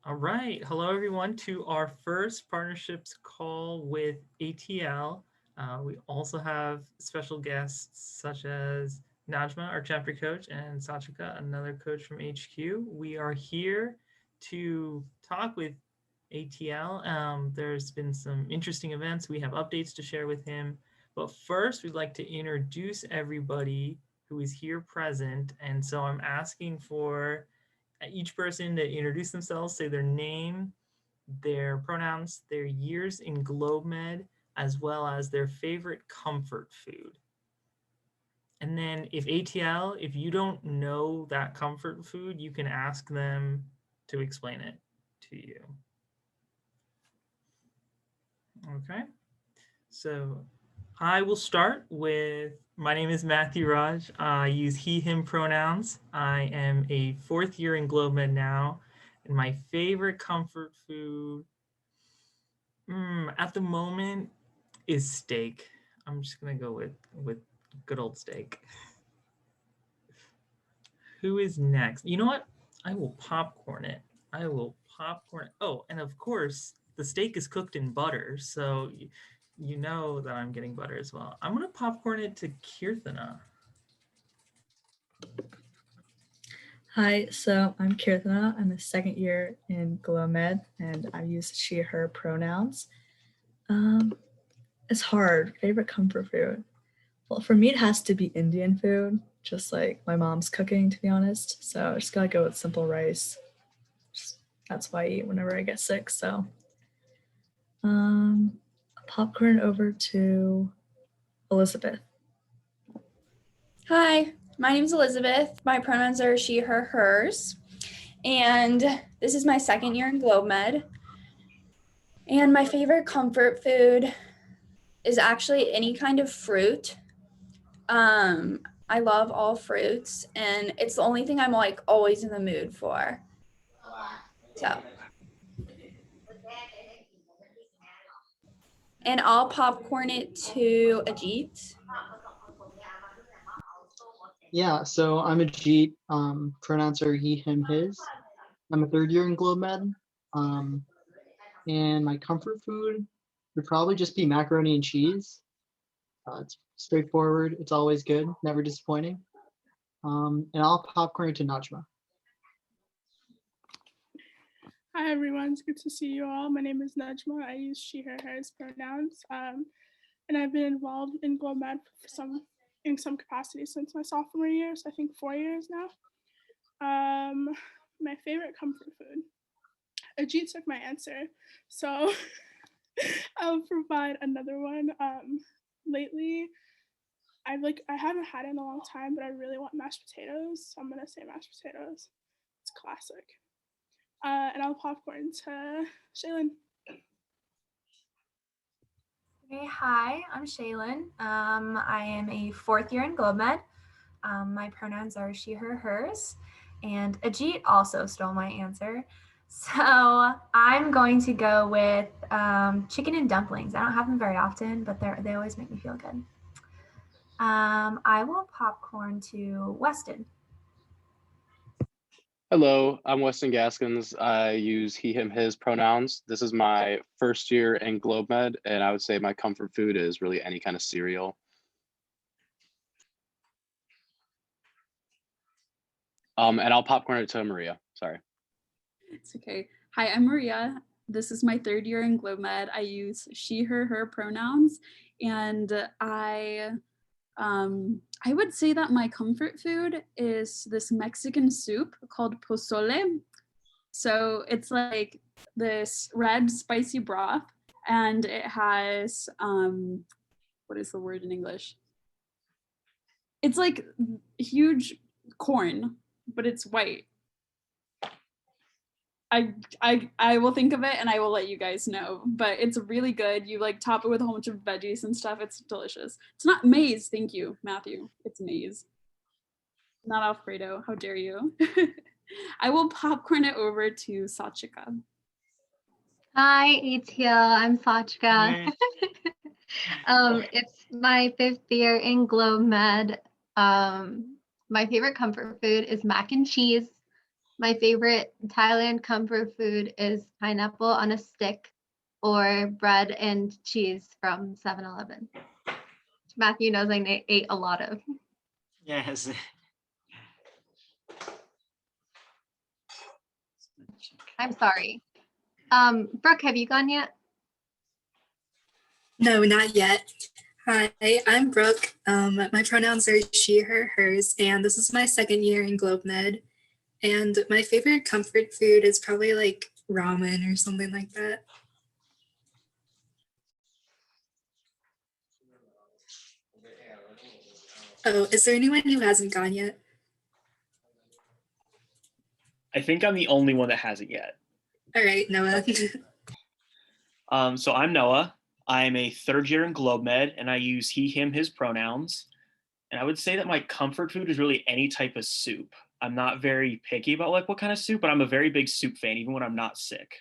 All right. Hello, everyone, to our first partnerships call with ATL. We also have special guests such as Najma, our chapter coach, and Sachika, another coach from HQ. We are here to talk with ATL. There's been some interesting events. We have updates to share with him. But first, we'd like to introduce everybody who is here present. And so I'm asking for each person to introduce themselves, say their name, their pronouns, their years in GlobeMed, as well as their favorite comfort food. And then if ATL, if you don't know that comfort food, you can ask them to explain it to you. Okay. So I will start with, my name is Matthew Raj. I use he, him pronouns. I am a fourth year in GlobeMed now. And my favorite comfort food at the moment is steak. I'm just going to go with good old steak. Who is next? You know what? I will popcorn it. I will popcorn it. Oh, and of course, the steak is cooked in butter. So you know that I'm getting butter as well. I'm going to popcorn it to Kirthana. Hi, so I'm Kirthana. I'm a second year in GlobeMed and I use she, her pronouns. It's hard. Favorite comfort food? Well, for me, it has to be Indian food, just like my mom's cooking, to be honest. So I just gotta go with simple rice. That's what I eat whenever I get sick. So popcorn over to Elizabeth. Hi, my name is Elizabeth. My pronouns are she, her, hers. And this is my second year in GlobeMed. And my favorite comfort food is actually any kind of fruit. I love all fruits, and it's the only thing I'm like always in the mood for. So. And I'll popcorn it to Ajit. Yeah, so I'm Ajit. Pronouns are he, him, his. I'm a third year in GlobeMed. And my comfort food would probably just be macaroni and cheese. It's straightforward. It's always good, never disappointing. And I'll popcorn it to Najma. Hi everyone, it's good to see you all. My name is Najma. I use she, her, hers pronouns. And I've been involved in GlobeMed in some capacity since my sophomore year, so I think 4 years now. My favorite comfort food. Ajit took my answer, so I'll provide another one. Lately, I haven't had it in a long time, but I really want mashed potatoes, so I'm gonna say mashed potatoes. It's classic. And I'll popcorn to Shaylin. Hey, hi, I'm Shaylin. I am a fourth year in GlobeMed. My pronouns are she, her, hers. And Ajit also stole my answer. So I'm going to go with chicken and dumplings. I don't have them very often, but they always make me feel good. I will popcorn to Weston. Hello, I'm Weston Gaskins. I use he, him, his pronouns. This is my first year in GlobeMed, and I would say my comfort food is really any kind of cereal. And I'll popcorn it to Maria, sorry. It's okay. Hi, I'm Maria. This is my third year in GlobeMed. I use she, her pronouns, and I would say that my comfort food is this Mexican soup called pozole. So it's like this red spicy broth, and it has, what is the word in English? It's like huge corn, but it's white. I will think of it and I will let you guys know, but it's really good. You like top it with a whole bunch of veggies and stuff. It's delicious. It's not maize. Thank you, Matthew. It's maize. Not Alfredo. How dare you? I will popcorn it over to Sachika. Hi, ATL. I'm Sachika. It's my fifth year in GlobeMed. My favorite comfort food is mac and cheese. My favorite Thailand comfort food is pineapple on a stick or bread and cheese from 7-Eleven. Matthew knows I ate a lot of. Yes. I'm sorry. Brooke, have you gone yet? No, not yet. Hi, I'm Brooke. My pronouns are she, her, hers, and this is my second year in GlobeMed. And my favorite comfort food is probably like ramen or something like that. Oh, is there anyone who hasn't gone yet? I think I'm the only one that hasn't yet. All right, Noah. So I'm Noah. I'm a third year in GlobeMed, and I use he, him, his pronouns. And I would say that my comfort food is really any type of soup. I'm not very picky about like what kind of soup, but I'm a very big soup fan, even when I'm not sick.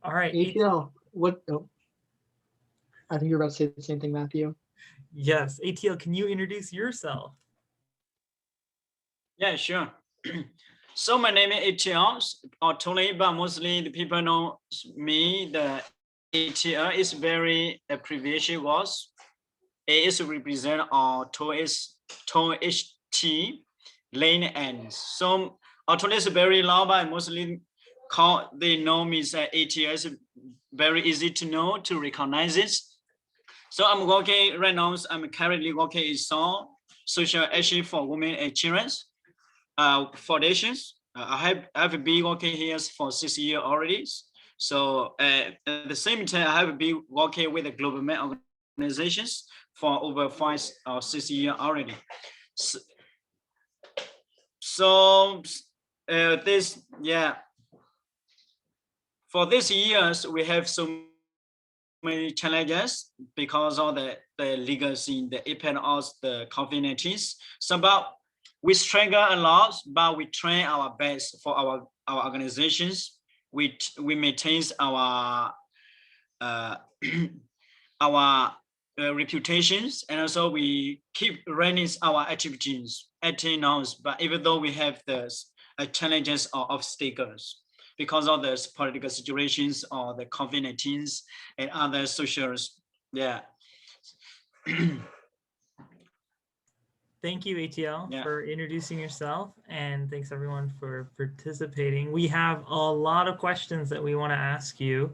All right. ATL, what? Oh, I think you're about to say the same thing, Matthew. Yes, ATL, can you introduce yourself? Yeah, sure. So my name is ATL, or Tony, but mostly the people know me. The ATL is very abbreviation was. A is represent or to is HT lane ends. So Tony is very loud, but mostly they know me as ATL is very easy to know, to recognize it. So I'm working right now. I'm currently working in social action for women and children foundations. I have been working here for 6 years already. So at the same time, I have been working with the global organizations for over 5 or 6 years already. So this, yeah, for this years, we have so many challenges because of the legacy, the impact of the COVID-19. So, but we struggle a lot, but we try our best for our organizations. We maintain our our reputations, and also we keep running our activities until now. But even though we have the challenges or obstacles because of the political situations or the COVID-19 and other socials, yeah. Thank you, ATL, for introducing yourself, and thanks everyone for participating. We have a lot of questions that we want to ask you,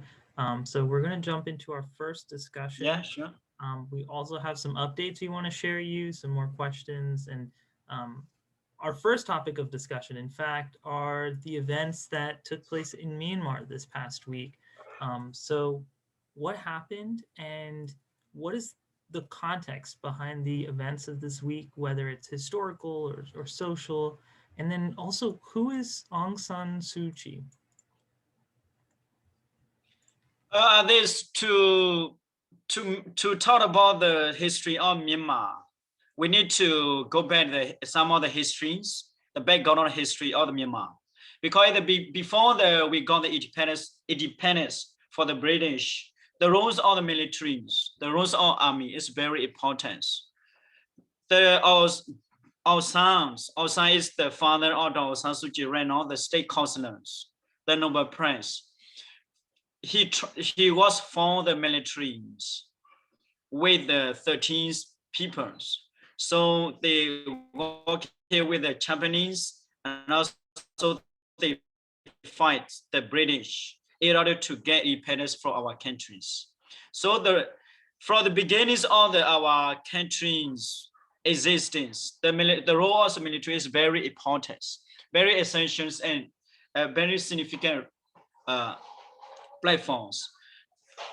so we're going to jump into our first discussion. Yeah, sure. We also have some updates we want to share you, some more questions, and our first topic of discussion, in fact, are the events that took place in Myanmar this past week. So what happened and what is the context behind the events of this week, whether it's historical or social, and then also who is Aung San Suu Kyi? This to talk about the history of Myanmar, we need to go back some of the histories, the background of history of Myanmar, because before we got the independence for the British, the roles of the militaries, the roles of army is very important. Our son is the father of Aung San Suu Kyi right now, the state councillors, the Nobel Prize. He was for the militaries with the 13 peoples. So they work here with the Japanese, and also they fight the British in order to get independence from our countries. So from the beginnings of our country's existence, the role of the military is very important, very essential, and very significant platforms.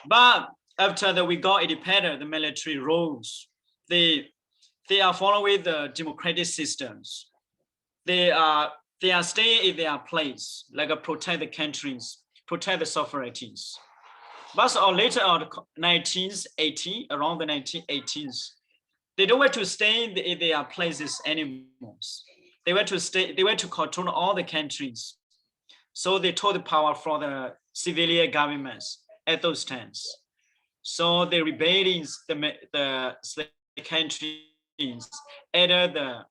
But after that we got independent, the military roles, they are following the democratic systems. They are staying in their place, like protect the countries, protect the sovereignties. But later on 1980, around the 1980s, they don't want to stay in their places anymore. They want to control all the countries. So they took the power from the civilian governments at those times. So the rebellions, the countries under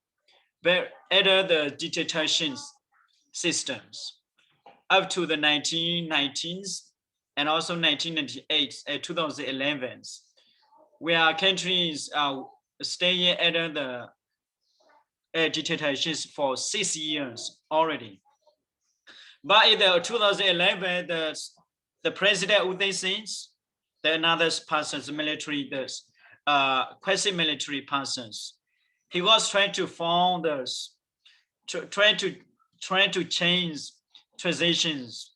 the dictatorship systems up to the 1990s and also 1998 and 2011, where countries are staying under the dictatorship for 6 years already. But in the 2011, the president Uday Singh, the another persons, military, quasi-military persons, he was trying to form this, trying to change transitions.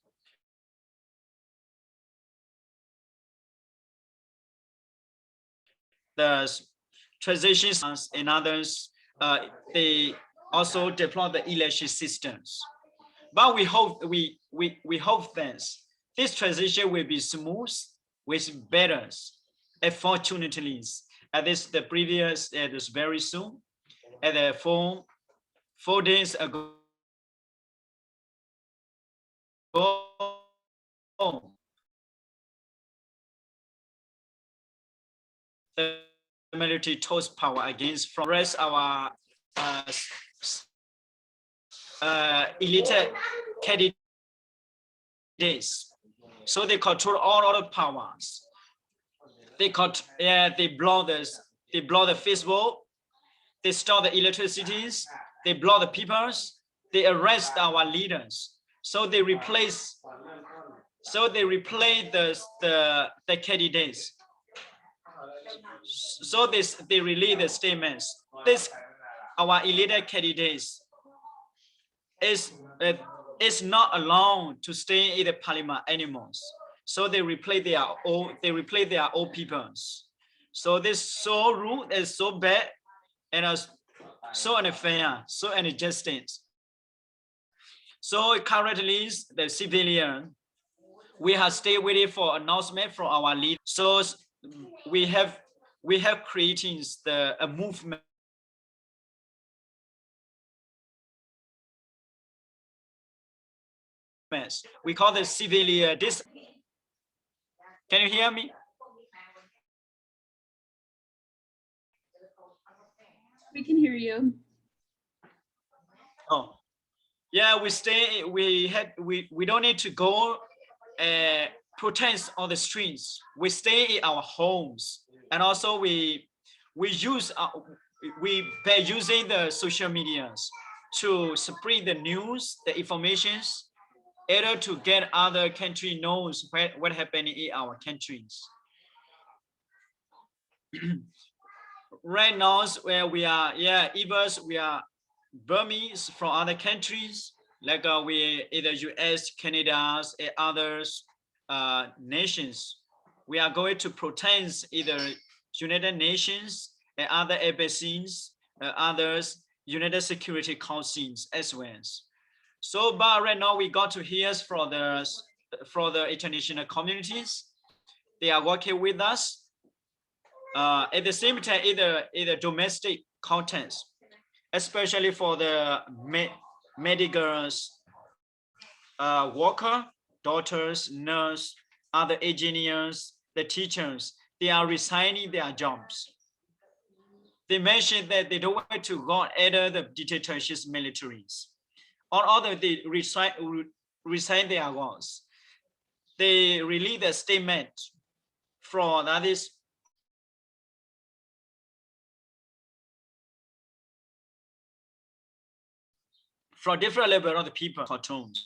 The transitions and others, they also deploy the election systems. But we hope that this transition will be smooth with better. Unfortunately, at this the previous this very soon, at the 4 days ago, the military took power against from rest our elite candidates. So they control all other powers. They block the Facebook, they stop the electricities, they block the peoples, they arrest our leaders. So they replace the candidates. So they release the statements. This our elite candidates is not allowed to stay in the parliament anymore. So they replace their own peoples. So this so rude is so bad and so unfair, so injustice. So currently the civilian, we have stayed waiting for announcement from our leader. So we have created a movement. We call the civilian. Can you hear me? We can hear you. Oh, yeah. We don't need to go protest on the streets. We stay in our homes, and also we use by using the social medias to spread the news, the informations, either to get other country knows what happening in our countries. Right now, where we are, we are Burmese from other countries, like we either US, Canada, and others nations. We are going to protest either United Nations and other embassies, others United Security Councils as well. So, but right now we got to hear from the international communities. They are working with us. At the same time, either domestic contents, especially for the medical worker, doctors, nurse, other engineers, the teachers, they are resigning their jobs. They mentioned that they don't want to go under the dictatorship militaries. Or other, they resign their roles. They release a statement from that is from different level of the people cartoons.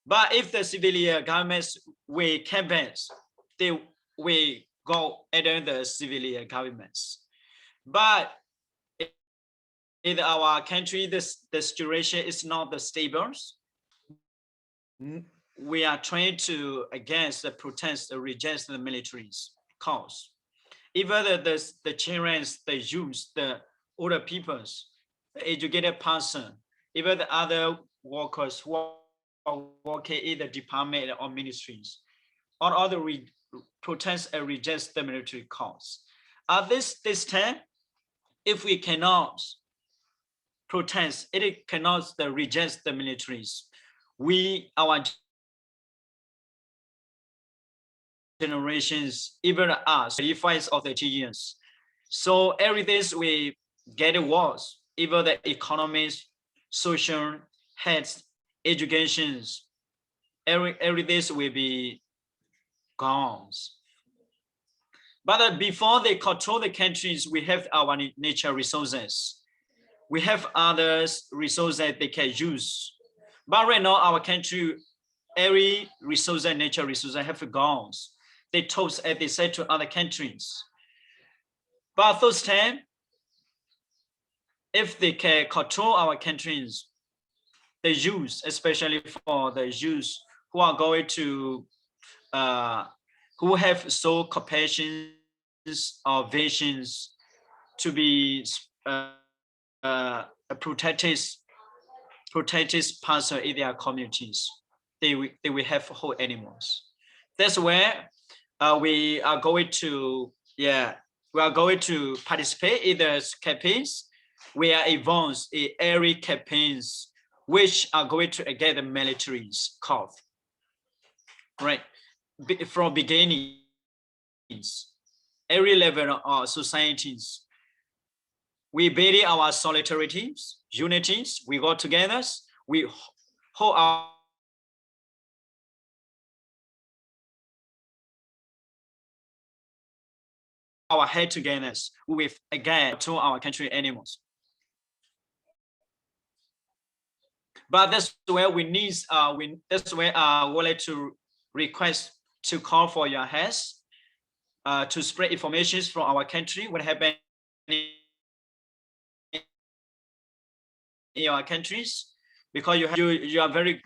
But if the civilian governments will campaigns, they will go under the civilian governments. But in our country, the situation is not the stable. We are trying to against the protest, reject the military's cause. Even the children, the youth, the older peoples, the educated person, even the other workers who are working in the department or ministries, or other protest and reject the military cause. At this time, if we cannot protest, it cannot reject the militaries. Our generations, even us, 35 or 30 years. So everything we get worse, even the economies, social, health, educations, everything will be gone. But before they control the countries, we have our nature resources. We have others resources that they can use. But right now, our country, every resource and nature resources have gone. They toast as they said to other countries. But those time, if they can control our countries, the youth, especially for the youth who are going to, who have so compassion or visions to be protected person in their communities, they will have whole animals. That's where we are going to, we are going to participate in the campaigns. We are involved in every campaigns which are going to get the military's call, right? From beginnings, every level of societies, we build our solidarities, unities, we go together, we hold our head together with, again, to our country animals. But that's where we need, that's where I would like to request to call for your hands to spread information from our country, what happened in our countries, because you are very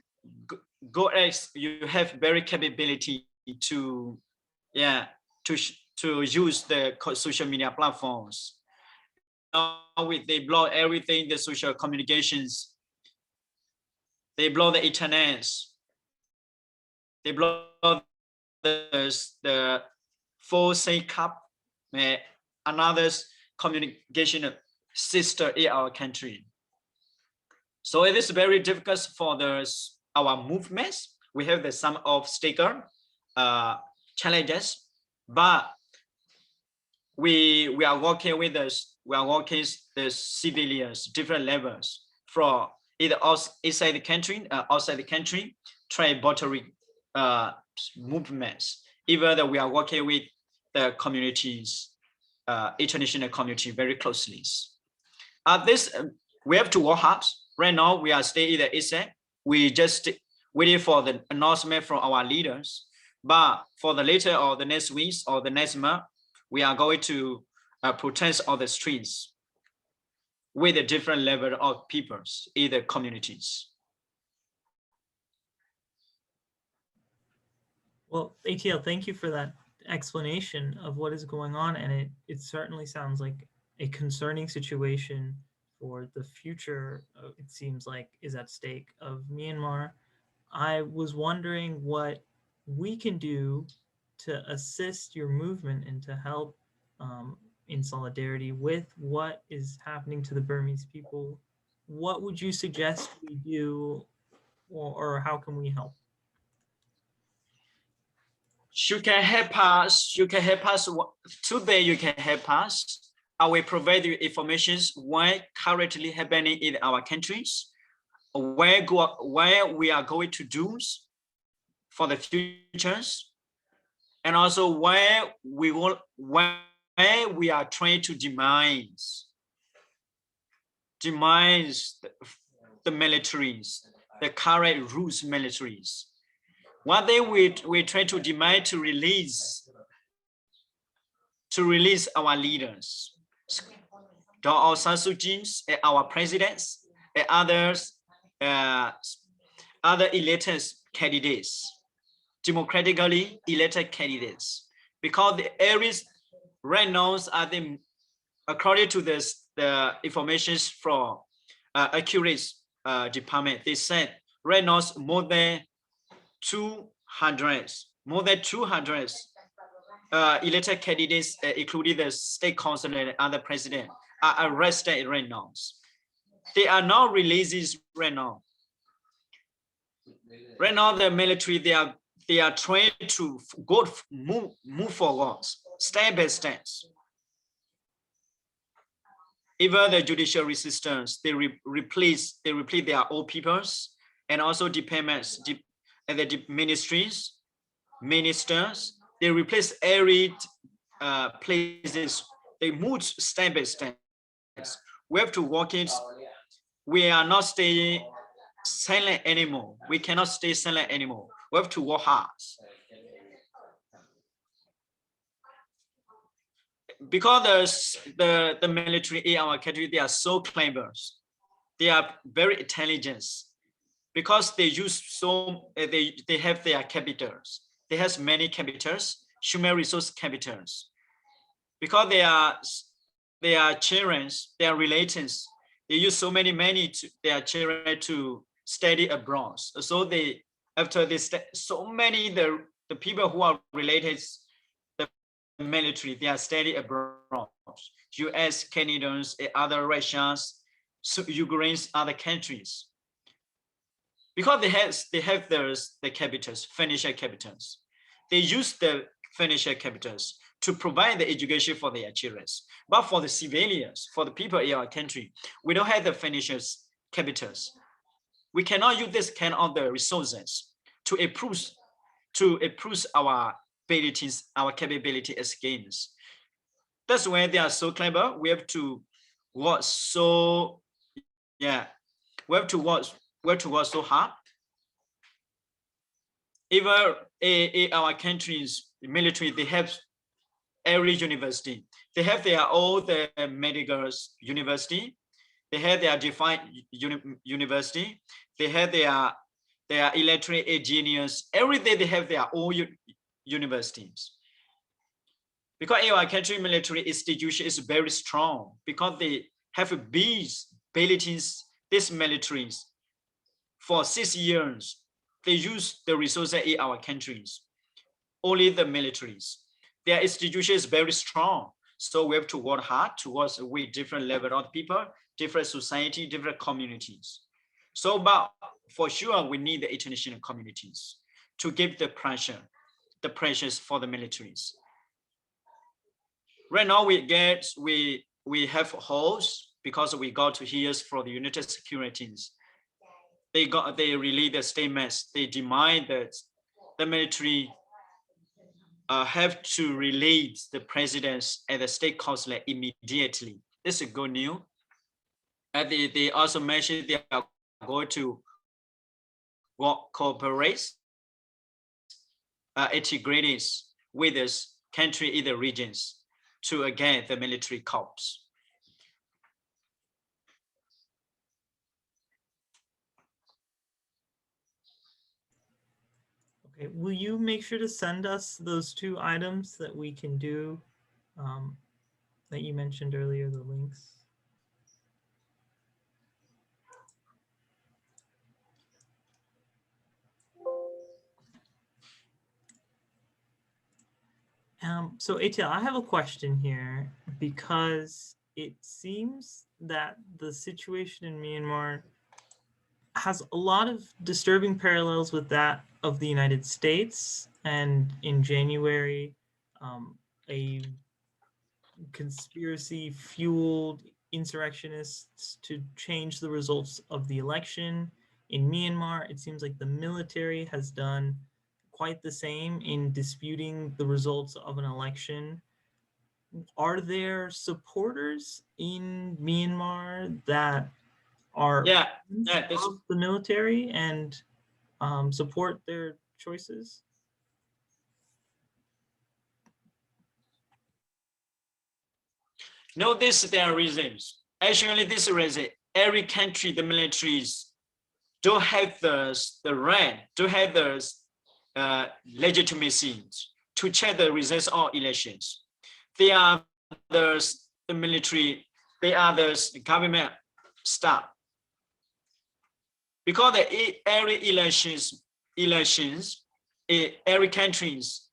good at, you have very capability to to use the social media platforms. Now they block everything, the social communications, they block the internet, they block the full sync cup, another communication sister in our country. So it is very difficult for our movements. We have the some obstacle challenges, but we are working with the civilians, different levels, from either inside the country, outside the country, tributary movements. Even though we are working with the communities, international community very closely. This we have to work hard. Right now, we are staying in the ASEC. We just waiting for the announcement from our leaders. But for the later or the next weeks or the next month, we are going to protest on the streets with a different level of peoples in the communities. Well, ATL, thank you for that explanation of what is going on, and it certainly sounds like a concerning situation for the future, it seems like, is at stake of Myanmar. I was wondering what we can do to assist your movement and to help in solidarity with what is happening to the Burmese people. What would you suggest we do, or how can we help? You can help us. You can help us today. You can help us. I will provide you information what currently happening in our countries, where we are going to do for the futures, and also where we are trying to demise the militaries, the current rules militaries. One day we try to demand to release our leaders, Dr. Aung San Suu Kyi, our presidents, and others, other elected candidates, democratically elected candidates, because the areas right now are the, according to the information from accurate department, they said right now more than 200 elected candidates, including the state council and other president, are arrested right now. They are not released right now. Right now, the military, they are they are trained to move forward, step by step. Even the judicial systems, they replace their old peoples and also departments and the ministries, ministers. They replace every places. They move step by step. We have to walk it. We are not staying silent anymore. We cannot stay silent anymore. We have to work hard. Because the military in our country, they are so clever. They are very intelligent because they use they have their capitals. They have many capitals, human resource capitals. Because they are children, they are relatives. They use so many to their children to study abroad. So they after this so many the people who are related the military, they are study abroad. US, Canadians, other Russians, Ukrainians, other countries. Because they have the capitals, financial capitals. They use the financial capitals to provide the education for their children. But for the civilians, for the people in our country, we don't have the financial capitals. We cannot use this kind of the resources to improve our abilities, our capability as gains. That's why they are so clever. We have to work so we have to work so hard. Even in our country's military, they have every university. They have their own medical university. They have their defined university. They have their electric engineers. Every day they have their own universities. Because in our country, military institution is very strong because they have these abilities, these militaries for 6 years. They use the resources in our countries, only the militaries. Their institution is very strong. So we have to work hard towards with different level of people, different society, different communities. So, but for sure, we need the international communities to give the pressures for the militaries. Right now, we have holes because we got to hear from the United Securities. They release the statements. They demand that the military have to release the presidents and the state council immediately. This is good news. And they also mentioned they are going to cooperate, integrate with this country in the regions to again the military corps. Okay, will you make sure to send us those 2 items that we can do that you mentioned earlier, the links? So ATL, I have a question here because it seems that the situation in Myanmar has a lot of disturbing parallels with that of the United States. And in January, a conspiracy fueled insurrectionists to change the results of the election. In Myanmar, it seems like the military has done quite the same in disputing the results of an election. Are there supporters in Myanmar that are of the military and support their choices? No, this there are reasons. Actually, this reason every country the militaries don't have the right, don't have the legitimacy to check the results of elections. They are the military, they are the government staff. Because every elections, every countries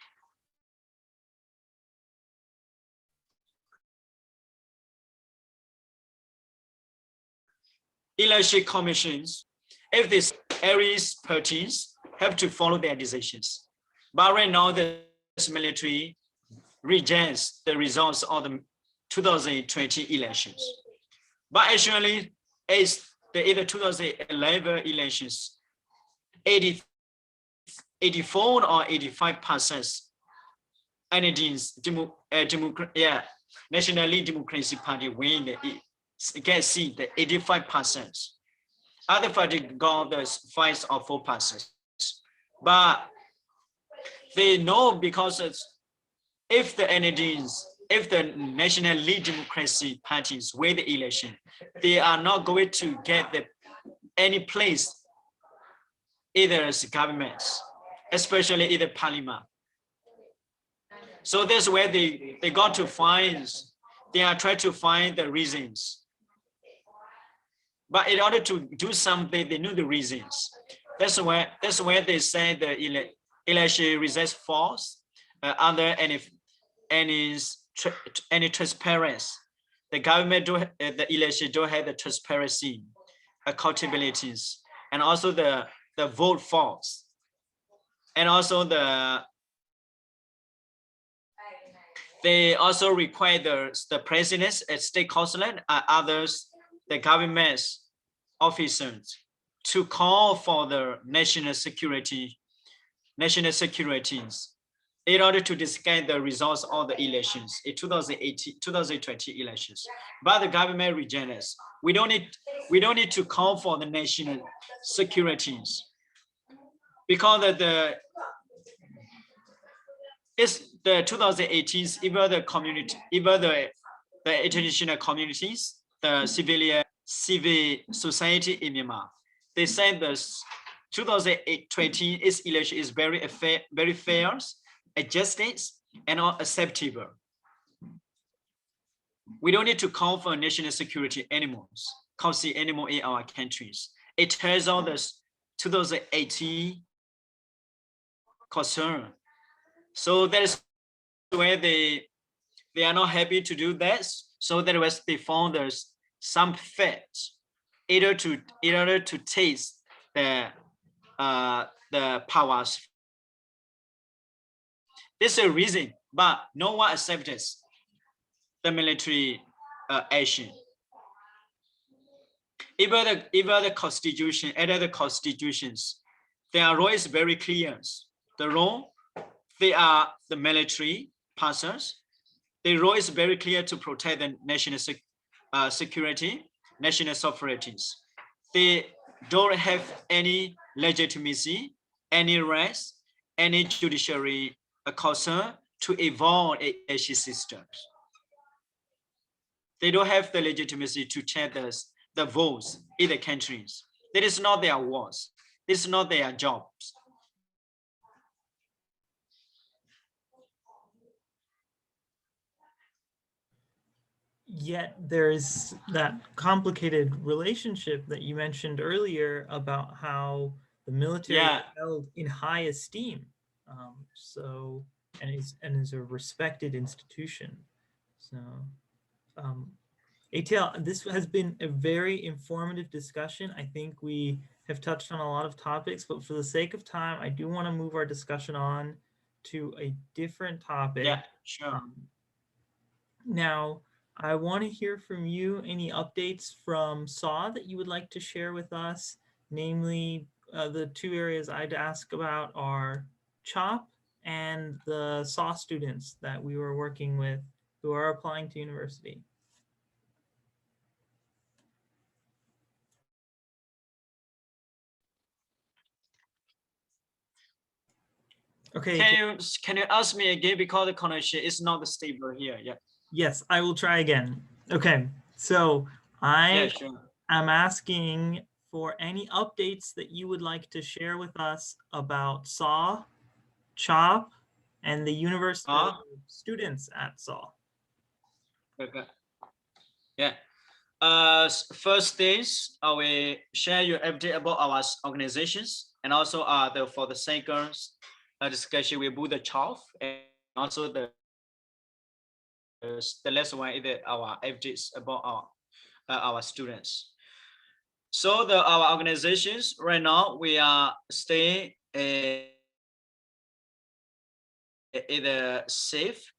election commissions, if this areas parties have to follow their decisions. But right now, the military rejects the results of the 2020 elections. But actually, it's the 2011 elections, 84 or 85% National Democracy Party win get seat the 85%. Other party got the 5 or 4%. But they know because if the National Democracy parties win the election, they are not going to get any place either as governments, especially either parliament. So that's where they got to find, they are trying to find the reasons. But in order to do something, they knew the reasons. That's where they say the election results false, under any transparency. The government the election don't have the transparency, accountabilities, and also the vote false, and also they also require the presidents and state council and others, the government's officers, to call for the national securities in order to discuss the results of the elections in 2020 elections. But the government rejects. We don't need to call for the national securities, because it's the 2018, even the community, even the international communities, the civil society in Myanmar, they said the 2020 election is very fair, adjusted, and acceptable. We don't need to call for national security anymore in our countries. It turns out the 2018 concern. So that is where they are not happy to do that. So that was they found there's some facts either to taste the powers. This is a reason, but no one accepts the military action. Even the constitution, either the constitutions, their role is very clear. The role, they are the military persons. Their role is very clear to protect the national security, national sovereignties. They don't have any legitimacy, any rights, any judiciary concern to evolve AC systems. They don't have the legitimacy to check the votes in the countries. That is not their wars. This is not their jobs. Yet there's that complicated relationship that you mentioned earlier about how the military is held in high esteem, and is a respected institution. So, ATL, this has been a very informative discussion. I think we have touched on a lot of topics, but for the sake of time, I do want to move our discussion on to a different topic. Yeah, sure. Now, I want to hear from you any updates from SAW that you would like to share with us. Namely, the two areas I'd ask about are CHOP and the SAW students that we were working with who are applying to university. Okay. Can you ask me again, because the connection is not stable here? Yeah. Yes, I will try again. Okay, so I'm asking for any updates that you would like to share with us about SAW, CHOP, and the university students at SAW. Okay. Yeah. First things, I will share your update about our organizations, and also for the second discussion we put the CHOP, and also the last one is our updates about our students. So our organizations right now, we are staying either safe.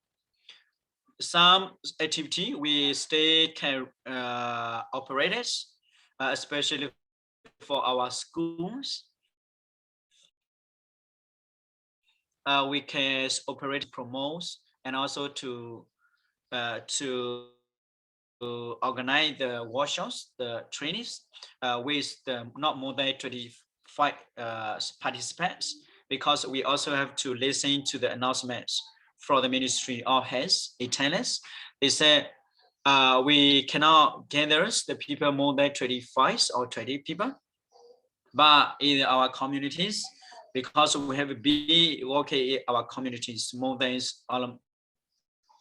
Some activity we stay can operated, especially for our schools. We can operate, promote, and also to organize the workshops, the trainings with the not more than 25 participants, because we also have to listen to the announcements from the Ministry of Health, ATL. They said we cannot gather the people more than 25 or 20 people, but in our communities, because we have been working in our communities more than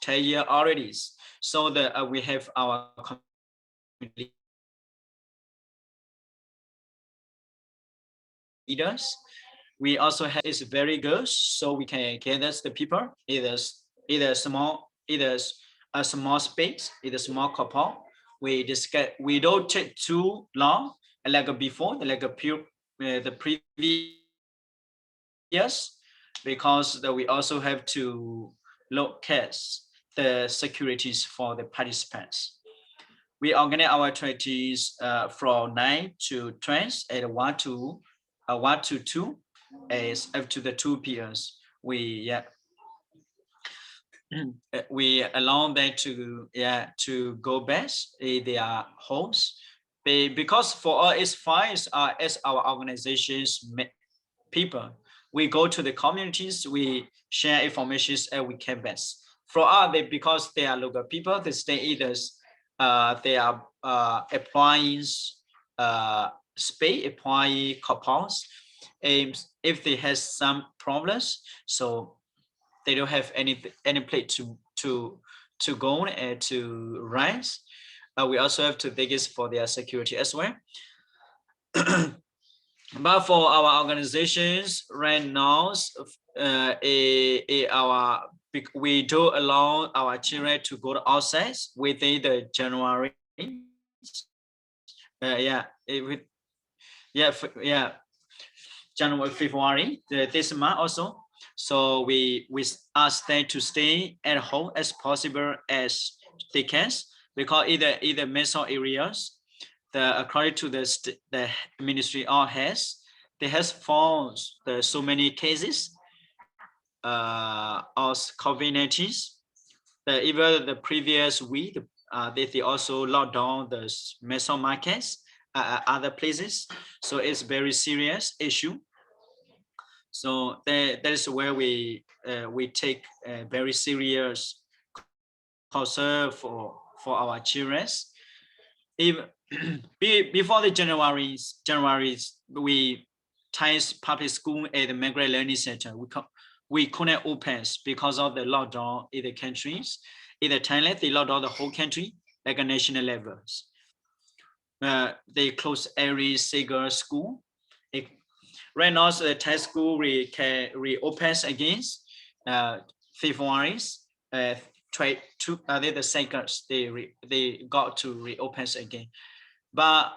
10 years already, so that we have our leaders. We also have is very good, so we can gather the people either small, either a small space, either small couple. We discuss. We don't take too long, like before, like the previous years, because we also have to look at the securities for the participants. We organize our activities from 9 to 12 at 1 to 2 as up to the 2 p.m. We allow them to go back in their homes, because for us it's fine as our organizations people. We go to the communities, we share information as we can best. For us, because they are local people, they stay either they are applying space, applying coupons. If they have some problems, so they don't have any place to go and to rise. We also have to take it for their security as well. But for our organizations right now, we do allow our children to go outside within the January. January, February, this month also. So we ask them to stay at home as possible as they can, because either metro areas, according to the Ministry of Health, they has found so many cases of COVID-19. Even the previous week, they also locked down the metro markets, other places. So it's very serious issue. So that is where we take a very serious concern for our children. Even before the January, we Thai's public school and the migrant learning center, we couldn't open because of the lockdown in the countries. In the Thailand, they locked down the whole country like a national levels. They closed every single school. Right now, so the Thai school can reopen again. February, the seconds they got to reopen again. But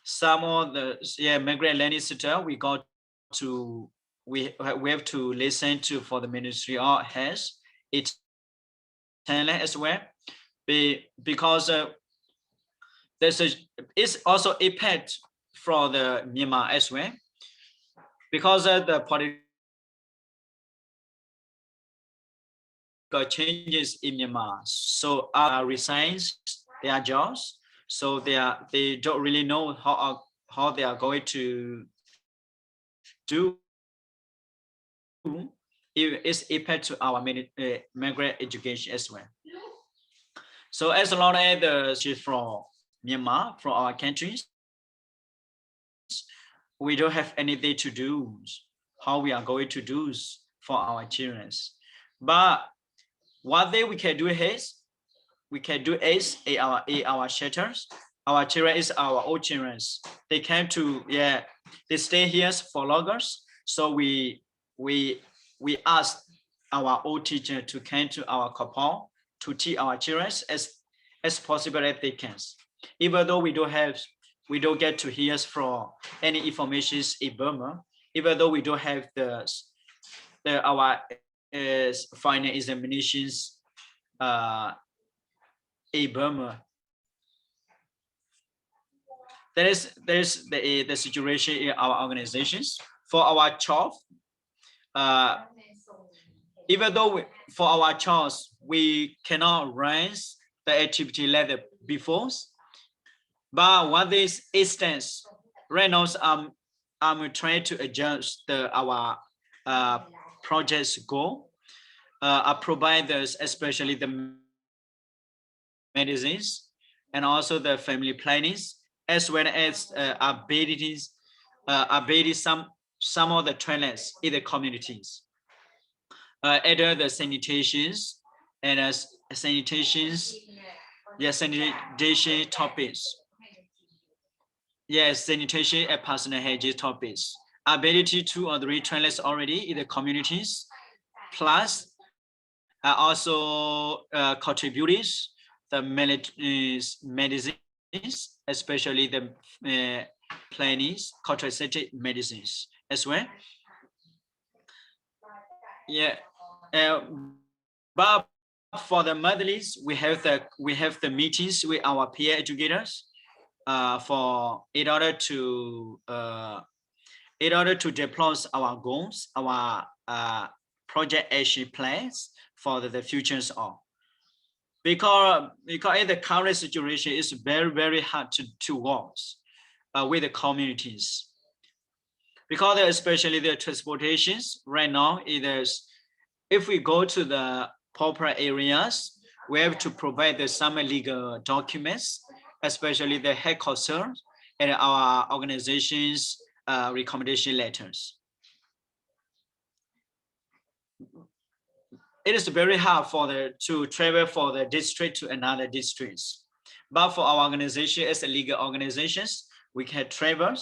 some of the migrant learning center we got to we have to listen to for the Ministry of Health, it's as well, because it's also impact from the Myanmar as well, because the political changes in Myanmar, so resigns their jobs, so they don't really know how they are going to do. It's impact to our migrant education as well. So as long as the from Myanmar, from our countries, we don't have anything to do. How we are going to do for our children? But what we can do is in our shelters. Our children is our old children. They came to they stay here for longer. So we ask our old teacher to come to our couple to teach our children as possible as they can. Even though we don't get to hear from any information in Burma, even though we don't have our is final examinations in Burma. That is the situation in our organizations. For our child, even though for our child we cannot raise the activity level before, but what this instance right now I'm trying to adjust our project's goal. I provide those, especially the medicines and also the family plannings, as well as abilities, some of the trainers in the communities. Either the sanitations and sanitations, sanitation topics. Yes, sanitation and personal hygiene topics. Ability 2 or 3 trainers already in the communities, plus also contributors the medicines, especially the plannings, contraceptive medicines as well. Yeah, but for the monthlies, we have the meetings with our peer educators for in order to deploy our goals, our project action plans for the futures of. Because in the current situation, it's very hard to work with the communities. Because especially the transportations right now, if we go to the popular areas, we have to provide some legal documents, especially the headquarters and our organization's recommendation letters. It is very hard to travel for the district to another districts. But for our organization as a legal organizations, we can travel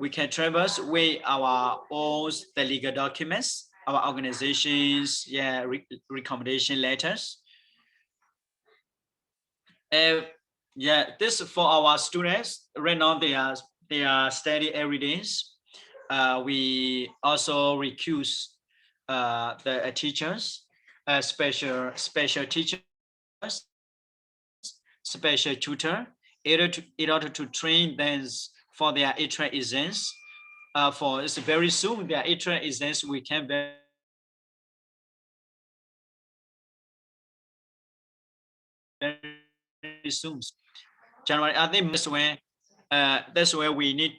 with our own the legal documents, our organizations, recommendation letters. This for our students right now, they are studying every day. We also recuse the teachers, special teachers, special tutor, in order to train them for their ATL exams. For it's very soon their ATL exams we can very soon. January, I think that's where we need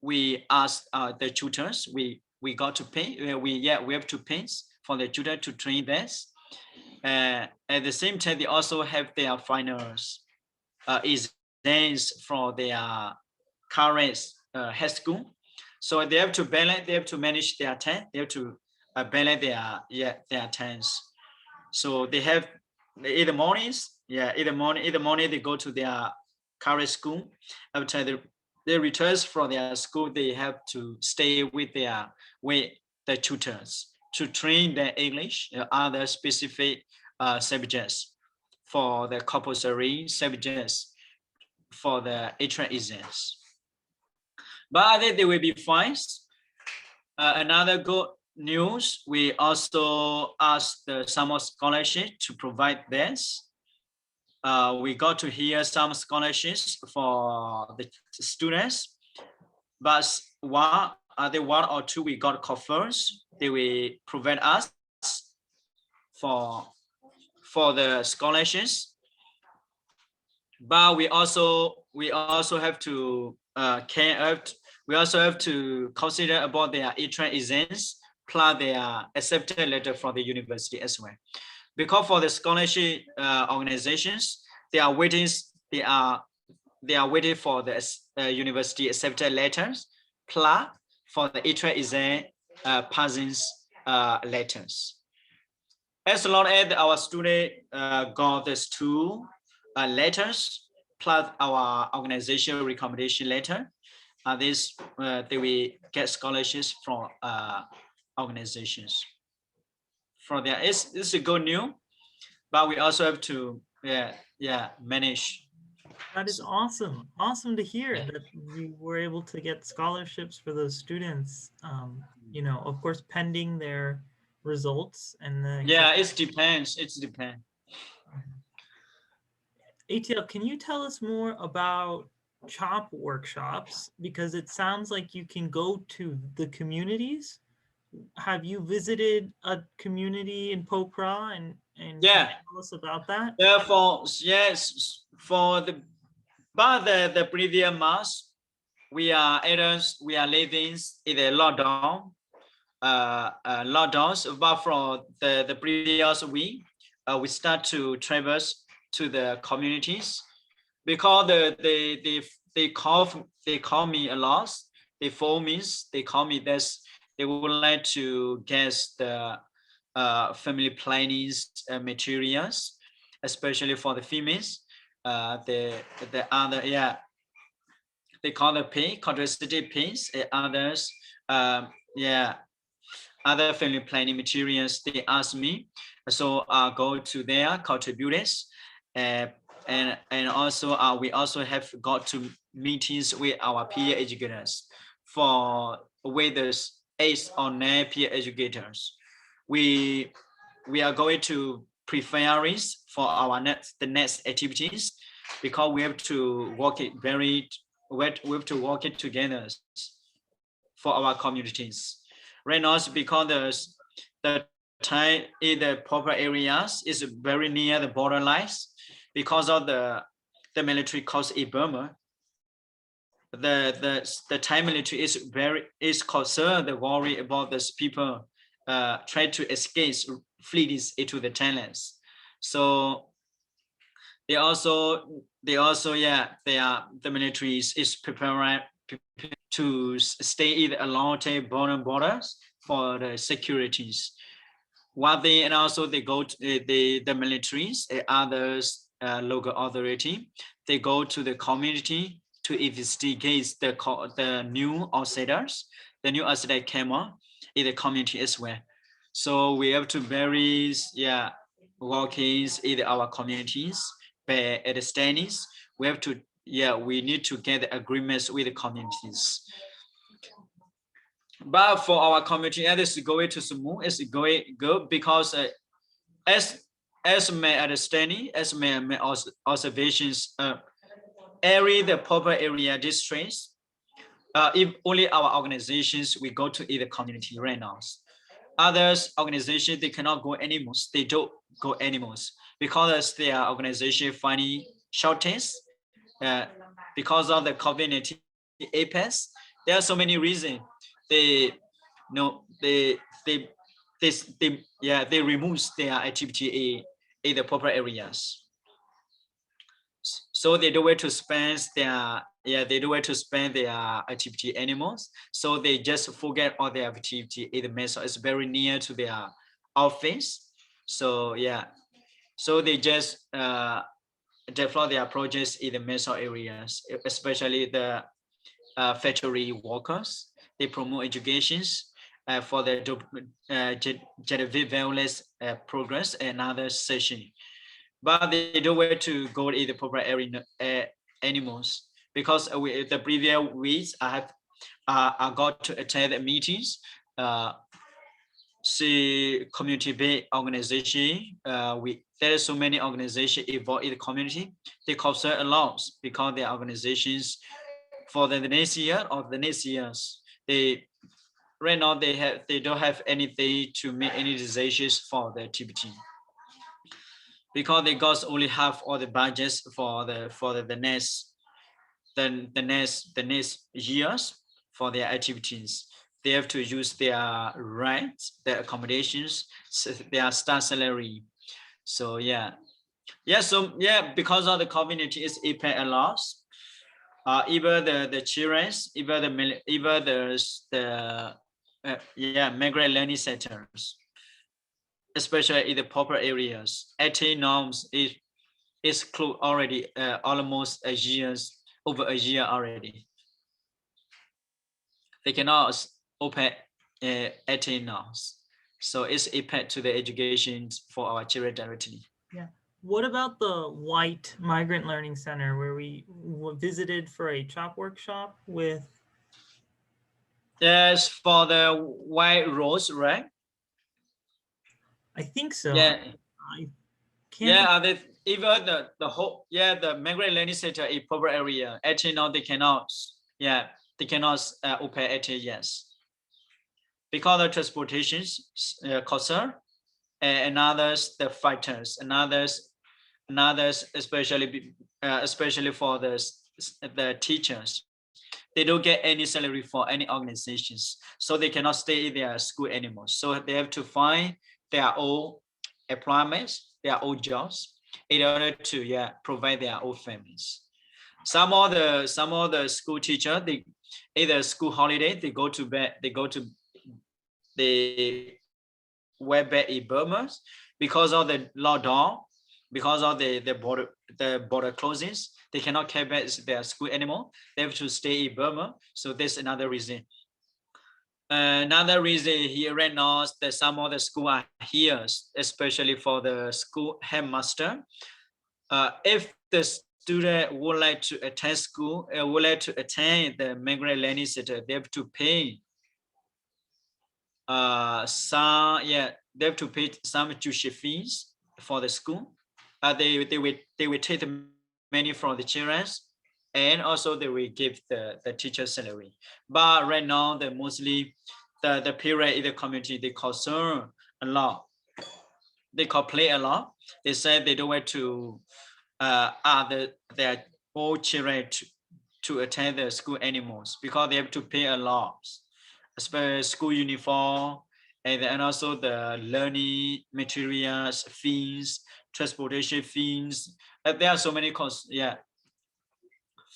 we ask the tutors. We got to pay. We have to pay for the tutor to train this. At the same time, they also have their finals exams for their current high school. So they have to balance. They have to manage their time. They have to balance their times. So they have in the mornings. In the morning they go to their current school. After they return from their school, they have to stay with the tutors to train their English and other specific subjects for the compulsory subjects for the ATL exams. But I think they will be fine. Another good news, we also asked the summer scholarship to provide this. We got to hear some scholarships for the students, but one or two we got confirmed. They will provide us for the scholarships. But we also have to we also have to consider about their ATL exams plus their acceptance letter from the university as well. Because for the scholarship organizations, they are waiting for the university acceptance letters plus for the ATL exam passing letters. As long as our student got these two letters plus our organization recommendation letter, they will get scholarships from organizations. From there, it's a good news, but we also have to manage That is awesome. Awesome to hear that you were able to get scholarships for those students. Of course, pending their results and the Yeah, it depends. It depends. ATL, can you tell us more about CHOP workshops? Because it sounds like you can go to the communities. Have you visited a community in Popra and can you Yeah. tell us about that? Therefore, yes, for the previous month, we are living in the lockdowns, but from the previous week, we start to traverse to the communities because they call me a lot. They phone me, they call me this. They would like to get the family planning materials, especially for the females. The other, yeah, they call the pin, contraceptive pins, and others, yeah, other family planning materials. They ask me, so I go to their contributors, uh, and also we also have got to meetings with our peer educators for whether aids or non peer educators. We are going to preparing for our the next activities because we have to work it we have to work it together for our communities. Right now, it's because the time in the proper areas is very near the border lines because of the military cost in Burma. The Thai military is concerned, the worry about these people try to escape fleets into the Thailands. So they also yeah, the military is preparing to stay in along the borders for the securities. One thing, and also they go to the militaries, others local authority, they go to the community to investigate the new outsiders. The new outsider came on in the community as well. So we have to various workings in our communities, but at the standings, we have to we need to get agreements with the communities. But for our community, it is going to smooth. It's going good because as my understanding, as my observations, the proper area districts, if only our organizations we go to the community right now. Others organizations they cannot go anymore. They don't go anymore because their organization finding shortage because of the COVID-19 APES. There are so many reasons. They no they remove their activity in the proper areas. So they don't want to spend their activity anymore. So they just forget all their activity in the method. It's very near to their office. So yeah, so they just develop their projects in the metro areas, especially the factory workers. They promote educations for the gender violence progress and other session. But they don't want to go in the proper area animals because the previous weeks I got to attend the meetings. See community-based organization. There are so many organizations involved in the community. They concern a lot because their organizations for the next year or the next years. They right now they don't have anything to make any decisions for the activity because they got only have all the budgets for the next years for their activities. They have to use their rent, their accommodations, their staff salary. So yeah, because of the community is impact a lot. Even the children, even the migrant learning centers, especially in the proper areas. ATL norms is close already almost over a year already. They cannot open 18 now. So it's impact to the education for our children directly. Yeah. What about the White Migrant Learning Center where we visited for a chop workshop with? Yes, for the white rose, right? I think so. Yeah. I can't. Yeah, even the whole the migrant learning center in poor area. Actually, now they cannot. Yeah, they cannot open ATL, yes, because of transportation concern, and others the fighters, and others especially for the teachers. They don't get any salary for any organizations, so they cannot stay in their school anymore. So they have to find their own employments, their own jobs, in order to provide their own families. Some of the school teacher, they either school holiday, they go to bed, they went back in Burma because of the lockdown, because of the border closings. They cannot come back their school anymore. They have to stay in Burma. So that's another reason. Another reason here right now is that some of the school are here, especially for the school headmaster. If the student would like to attend school, would like to attend the migrant learning center, they have to pay they have to pay some tuition fees for the school. They will take the money from the children, and also they will give the teacher salary. But right now, mostly the parent in the community, they concern a lot. They complain a lot. They say they don't want to their old children to attend the school anymore because they have to pay a lot, especially school uniform, and also the learning materials fees, transportation fees. There are so many costs,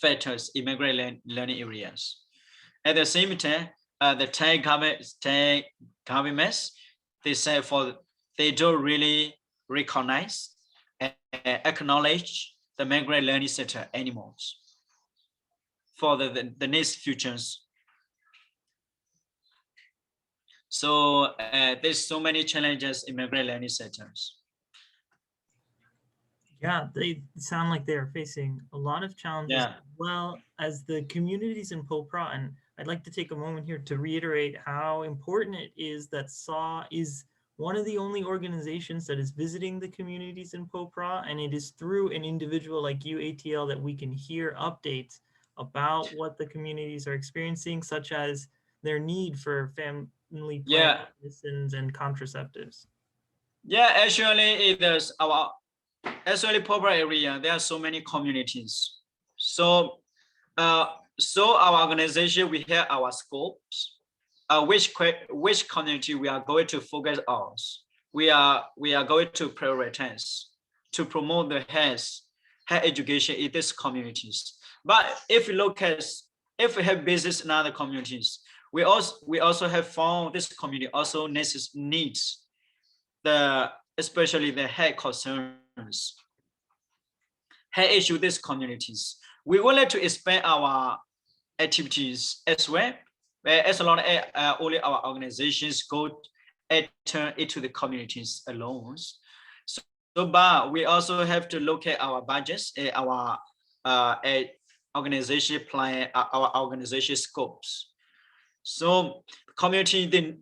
factors in migrant learning areas. At the same time, the Thai governments, they say they don't really recognize and acknowledge the migrant learning center anymore for the next futures. So there's so many challenges in migrant learning centers. Yeah, they sound like they are facing a lot of challenges, Yeah. as well as the communities in Popra. And I'd like to take a moment here to reiterate how important it is that SAW is one of the only organizations that is visiting the communities in Popra, and it is through an individual like you, ATL, that we can hear updates about what the communities are experiencing, such as their need for family planning medicines and contraceptives. Yeah, actually, it is actually Popra area. There are so many communities. So our organization, we have our scopes. Which community we are going to focus on. We are going to prioritize to promote the health education in these communities. But if we have business in other communities, we also have found this community also needs especially the health concerns, health issue these communities. We would like to expand our activities as well, as long as only our organizations go enter into the communities alone. So, but we also have to look at our budgets, our organization plan, our organization scopes. So community they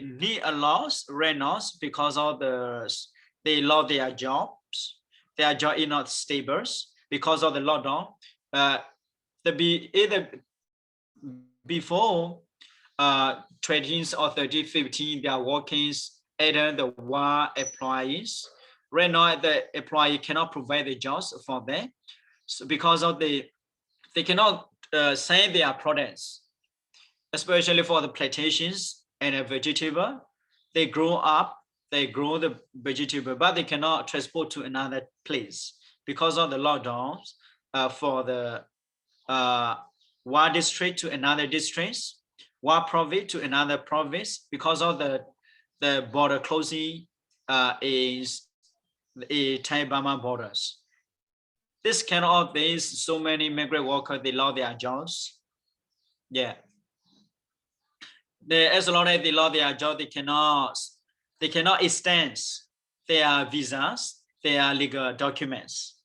need a loss right now because of they lost their jobs. Their job is not stable because of the lockdown. Either before 20s or 30, 15, they are working either the war employees. Right now, the employee cannot provide the jobs for them, so because of they cannot sell their products, especially for the plantations and the vegetable. They grow the vegetable, but they cannot transport to another place because of the lockdowns for the one district to another district, one province to another province because of the border closing is the Thai-Burma borders. This kind of things, so many migrant workers, they lost their jobs. Yeah. As long as they lost their job, they cannot extend their visas their legal documents.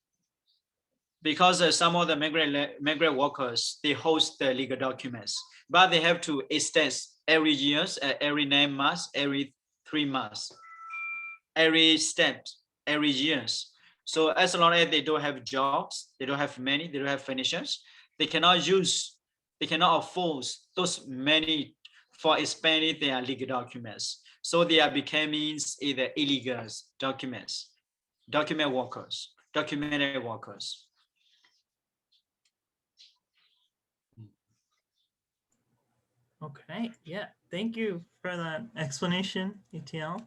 Because some of the migrant workers, they host the legal documents, but they have to extend every years, every 9 months, every 3 months, every step, every years. So as long as they don't have jobs, they don't have money, they don't have financials, they cannot afford those money for expanding their legal documents. So they are becoming either illegal documents, documented workers. Okay, yeah, thank you for that explanation, ATL.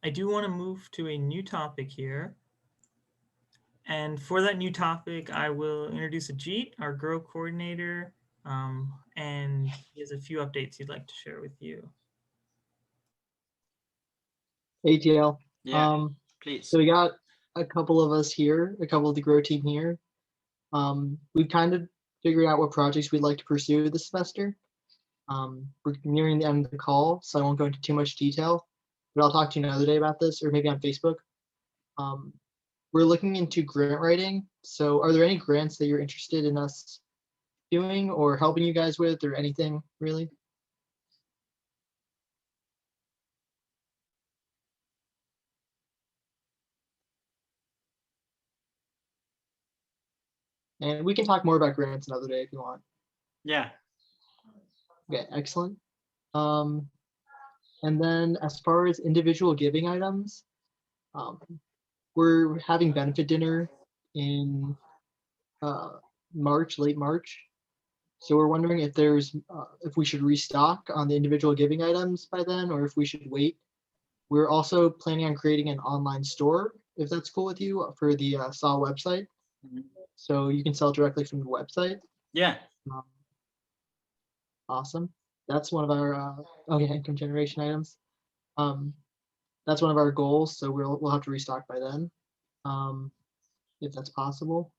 I do want to move to a new topic here. And for that new topic, I will introduce Ajit, our Grow coordinator, and he has a few updates he'd like to share with you. ATL. Yeah, please. So we got a couple of us here, a couple of the Grow team here. We've kind of figured out what projects we'd like to pursue this semester. We're nearing the end of the call, so I won't go into too much detail, but I'll talk to you another day about this, or maybe on Facebook. We're looking into grant writing. So are there any grants that you're interested in us doing or helping you guys with, or anything really? And we can talk more about grants another day if you want. Yeah. Okay, excellent. And then as far as individual giving items, we're having benefit dinner in March, late March. So we're wondering if if we should restock on the individual giving items by then, or if we should wait. We're also planning on creating an online store, if that's cool with you, for the SAW website. So you can sell directly from the website. Yeah. Awesome. That's one of our income generation items. That's one of our goals. So we'll have to restock by then, if that's possible.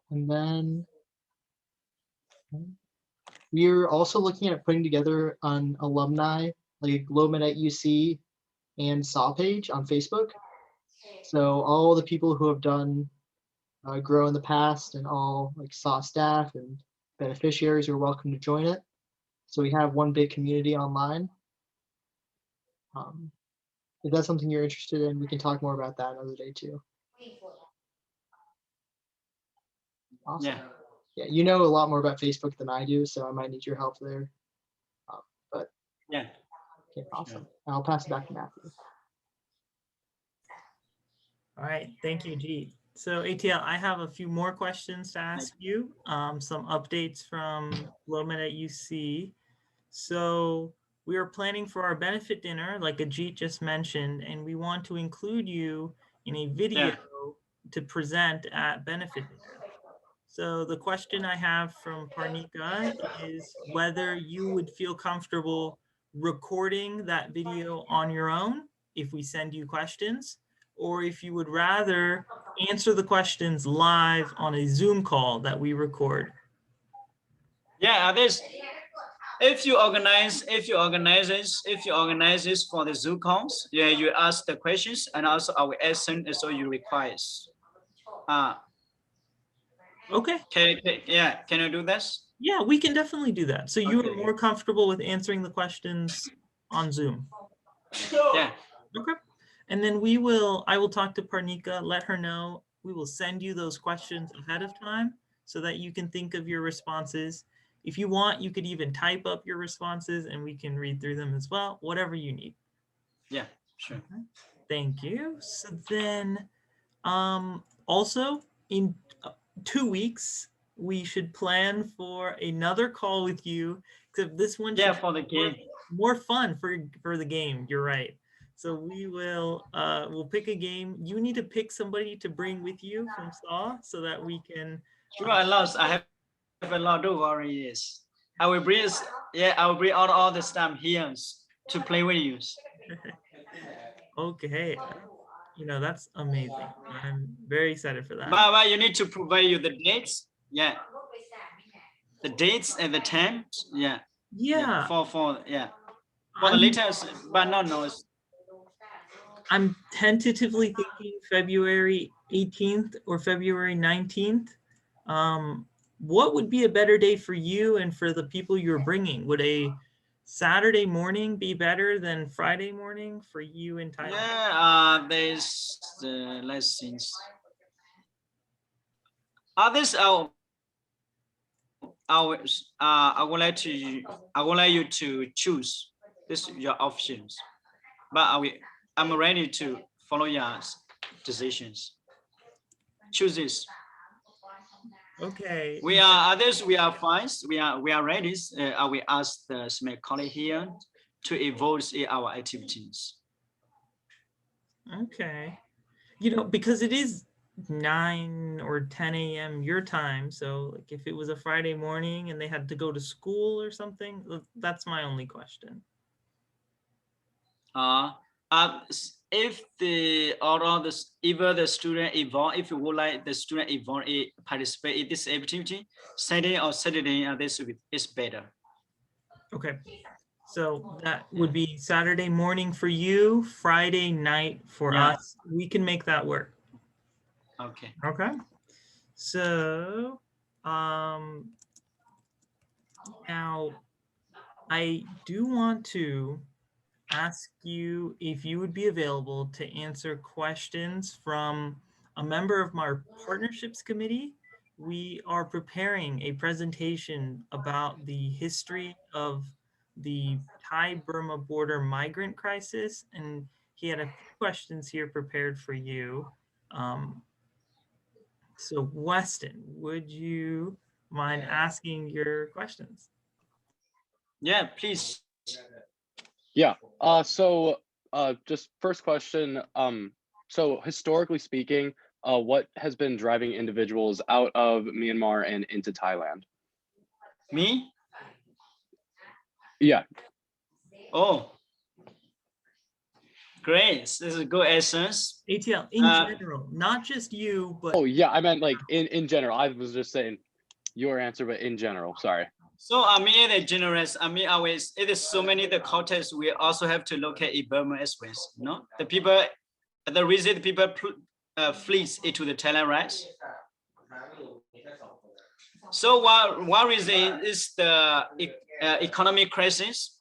And then we're also looking at putting together an alumni, like a GlobeMed at UC and SAW page on Facebook. So all the people who have done Grow in the past and all like SAW staff and beneficiaries are welcome to join it. So we have one big community online. If that's something you're interested in, we can talk more about that another day too. Awesome. Yeah. Yeah, you know a lot more about Facebook than I do, so I might need your help there. But yeah. Okay, awesome. Sure. I'll pass it back to Matthew. All right, thank you, G. So ATL, I have a few more questions to ask you. Some updates from GlobeMed at UC. So we are planning for our benefit dinner, like Ajit just mentioned, and we want to include you in a video to present at benefit dinner. So the question I have from Parnika is whether you would feel comfortable recording that video on your own if we send you questions, or if you would rather answer the questions live on a Zoom call that we record. Yeah, if you organize this for the Zoom calls, yeah, you ask the questions and also I will answer as you request. Okay. Can you do this? Yeah, we can definitely do that. So you are more comfortable with answering the questions on Zoom? Yeah. Okay. And then I will talk to Parnika, let her know. We will send you those questions ahead of time so that you can think of your responses. If you want, you could even type up your responses and we can read through them as well, whatever you need. Yeah, sure. Okay. Thank you. So then also in 2 weeks, we should plan for another call with you. Except this one should for the game. More fun for the game. You're right. So we'll pick a game. You need to pick somebody to bring with you from SAW so that we can. Sure, I have a lot. Don't worry. Yes, I will bring. Yeah, I will bring all the stuff here to play with you. Okay. That's amazing. I'm very excited for that. But you need to provide you the dates. Yeah. The dates and the times. Yeah. Yeah. For the latest, but not noise. I'm tentatively thinking February 18th or February 19th. What would be a better day for you and for the people you're bringing? Would a Saturday morning be better than Friday morning for you in Thailand? Yeah, there's let's see. Others I would like you to choose this your options, but I'm ready to follow your decisions. Choose this. Okay. We are others. We are fine. We are ready. I will ask the SMEC colleague here to evolve in our activities. Okay. Because it is 9 or 10 a.m. your time. So like if it was a Friday morning and they had to go to school or something, that's my only question. If the or the either the student involved, if you would like the student involved participate in this activity, Saturday or Saturday, this is better. Okay. So that would be Saturday morning for you, Friday night for us. We can make that work. Okay. Okay. So now I do want to ask you if you would be available to answer questions from a member of my partnerships committee. We are preparing a presentation about the history of the Thai-Burma border migrant crisis, and he had a few questions here prepared for you. So Weston, would you mind asking your questions? Yeah, please. Yeah. Just first question. So historically speaking, what has been driving individuals out of Myanmar and into Thailand? Me? Yeah. Oh, great. This is a good essence. ATL in general, not just you, but oh yeah, I meant like in general. I was just saying your answer, but in general. Sorry. So I mean, the generous. I mean, always it is so many the context. We also have to look at Burma as well. No, the people, the reason the people flees into the Thailand, right? So one reason is the economic crisis.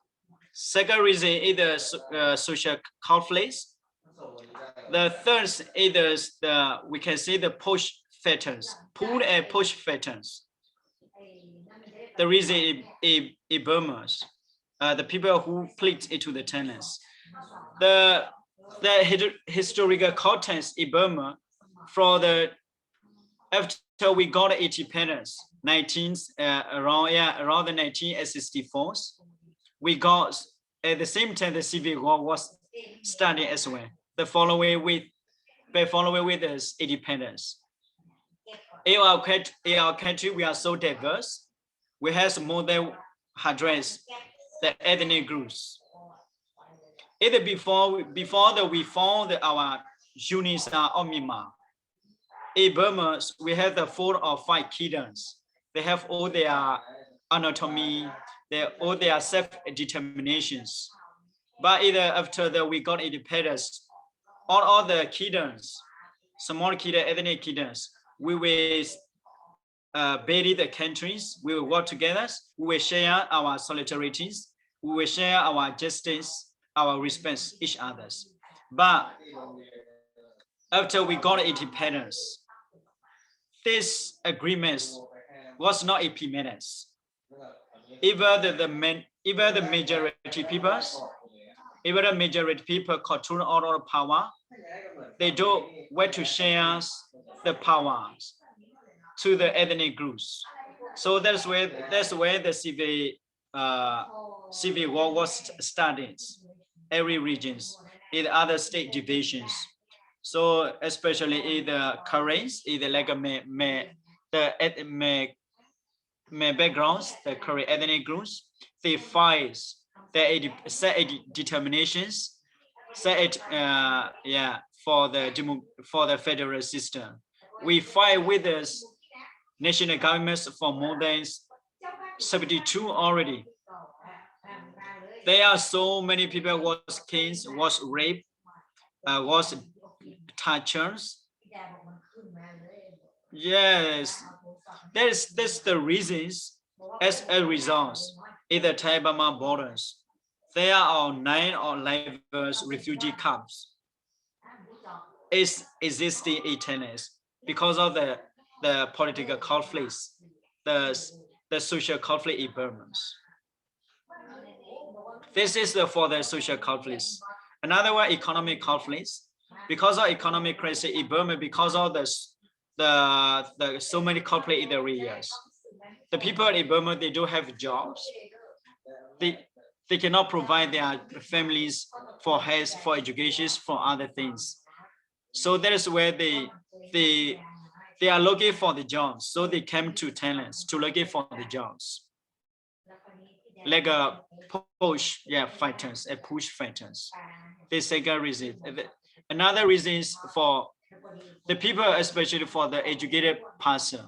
Second reason is the social conflicts. The third is we can see the push factors, pull and push factors. The reason is Burma, the people who fled into the Thailand. The historical context in Burma for the after we got independence, around the 1964, we got at the same time the civil war was starting as well. The following with this independence. In our country, we are so diverse. We have more than hundreds the ethnic groups. Either before that we found our units of Myanmar. In Burma, we have the 4 or 5 kingdoms. They have all their anatomy, all their self-determinations. But either after that we got independence, all the kingdoms, small kingdom, ethnic kingdoms, we will bury the countries, we will work together, we will share our solidarities, we will share our justice, our respect each others. But after we got independence, this agreement was not implemented. Even the majority people control all the power. They don't want to share the powers to the ethnic groups. So that's where the civil war was started. Every regions in other state divisions. So especially in the Koreans, in the like the backgrounds, the Korean ethnic groups, they fight their set determinations, set for the federal system. We fight with the national governments for more than 72 already. There are so many people was killed, was raped, was touchers. Yes, that's the reasons. As a result, in the Thai Burma borders, there are 9 or 11 refugee camps is existing in tennis because of the political conflicts, the social conflict in Burma. This is for the social conflicts. Another one, economic conflicts. Because of economic crisis in Burma, because of the so many conflict in the areas, the people in Burma, they don't have jobs. They cannot provide their families for health, for education, for other things. So that is where they are looking for the jobs. So they came to Thailand to looking for the jobs. Like a push, yeah, fighters, a push fighters. The second reason. Another reason is for the people, especially for the educated person.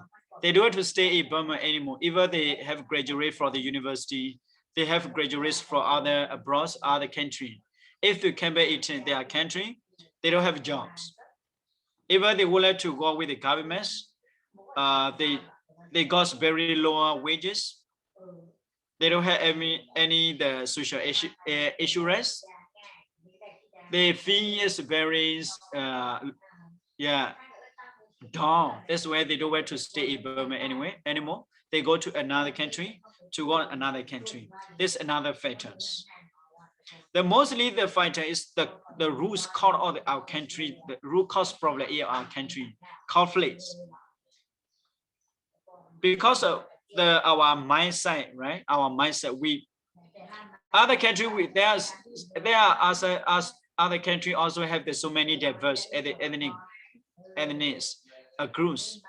They don't have to stay in Burma anymore. Even they have graduated from the university, they have graduates from other abroad, other country. If they come back into their country, they don't have jobs. Even they would like to work with the governments, they got very low wages. They don't have any the social insurance. The fee is very yeah down. That's why they don't want to stay in Burma anymore. They go to another country to go another country. This another factors. The mostly the factor is the rules cause of our country, the root cause problem in our country, conflicts. Because of our mindset, right? Our mindset, we other country there are as other country also have so many diverse ethnic groups,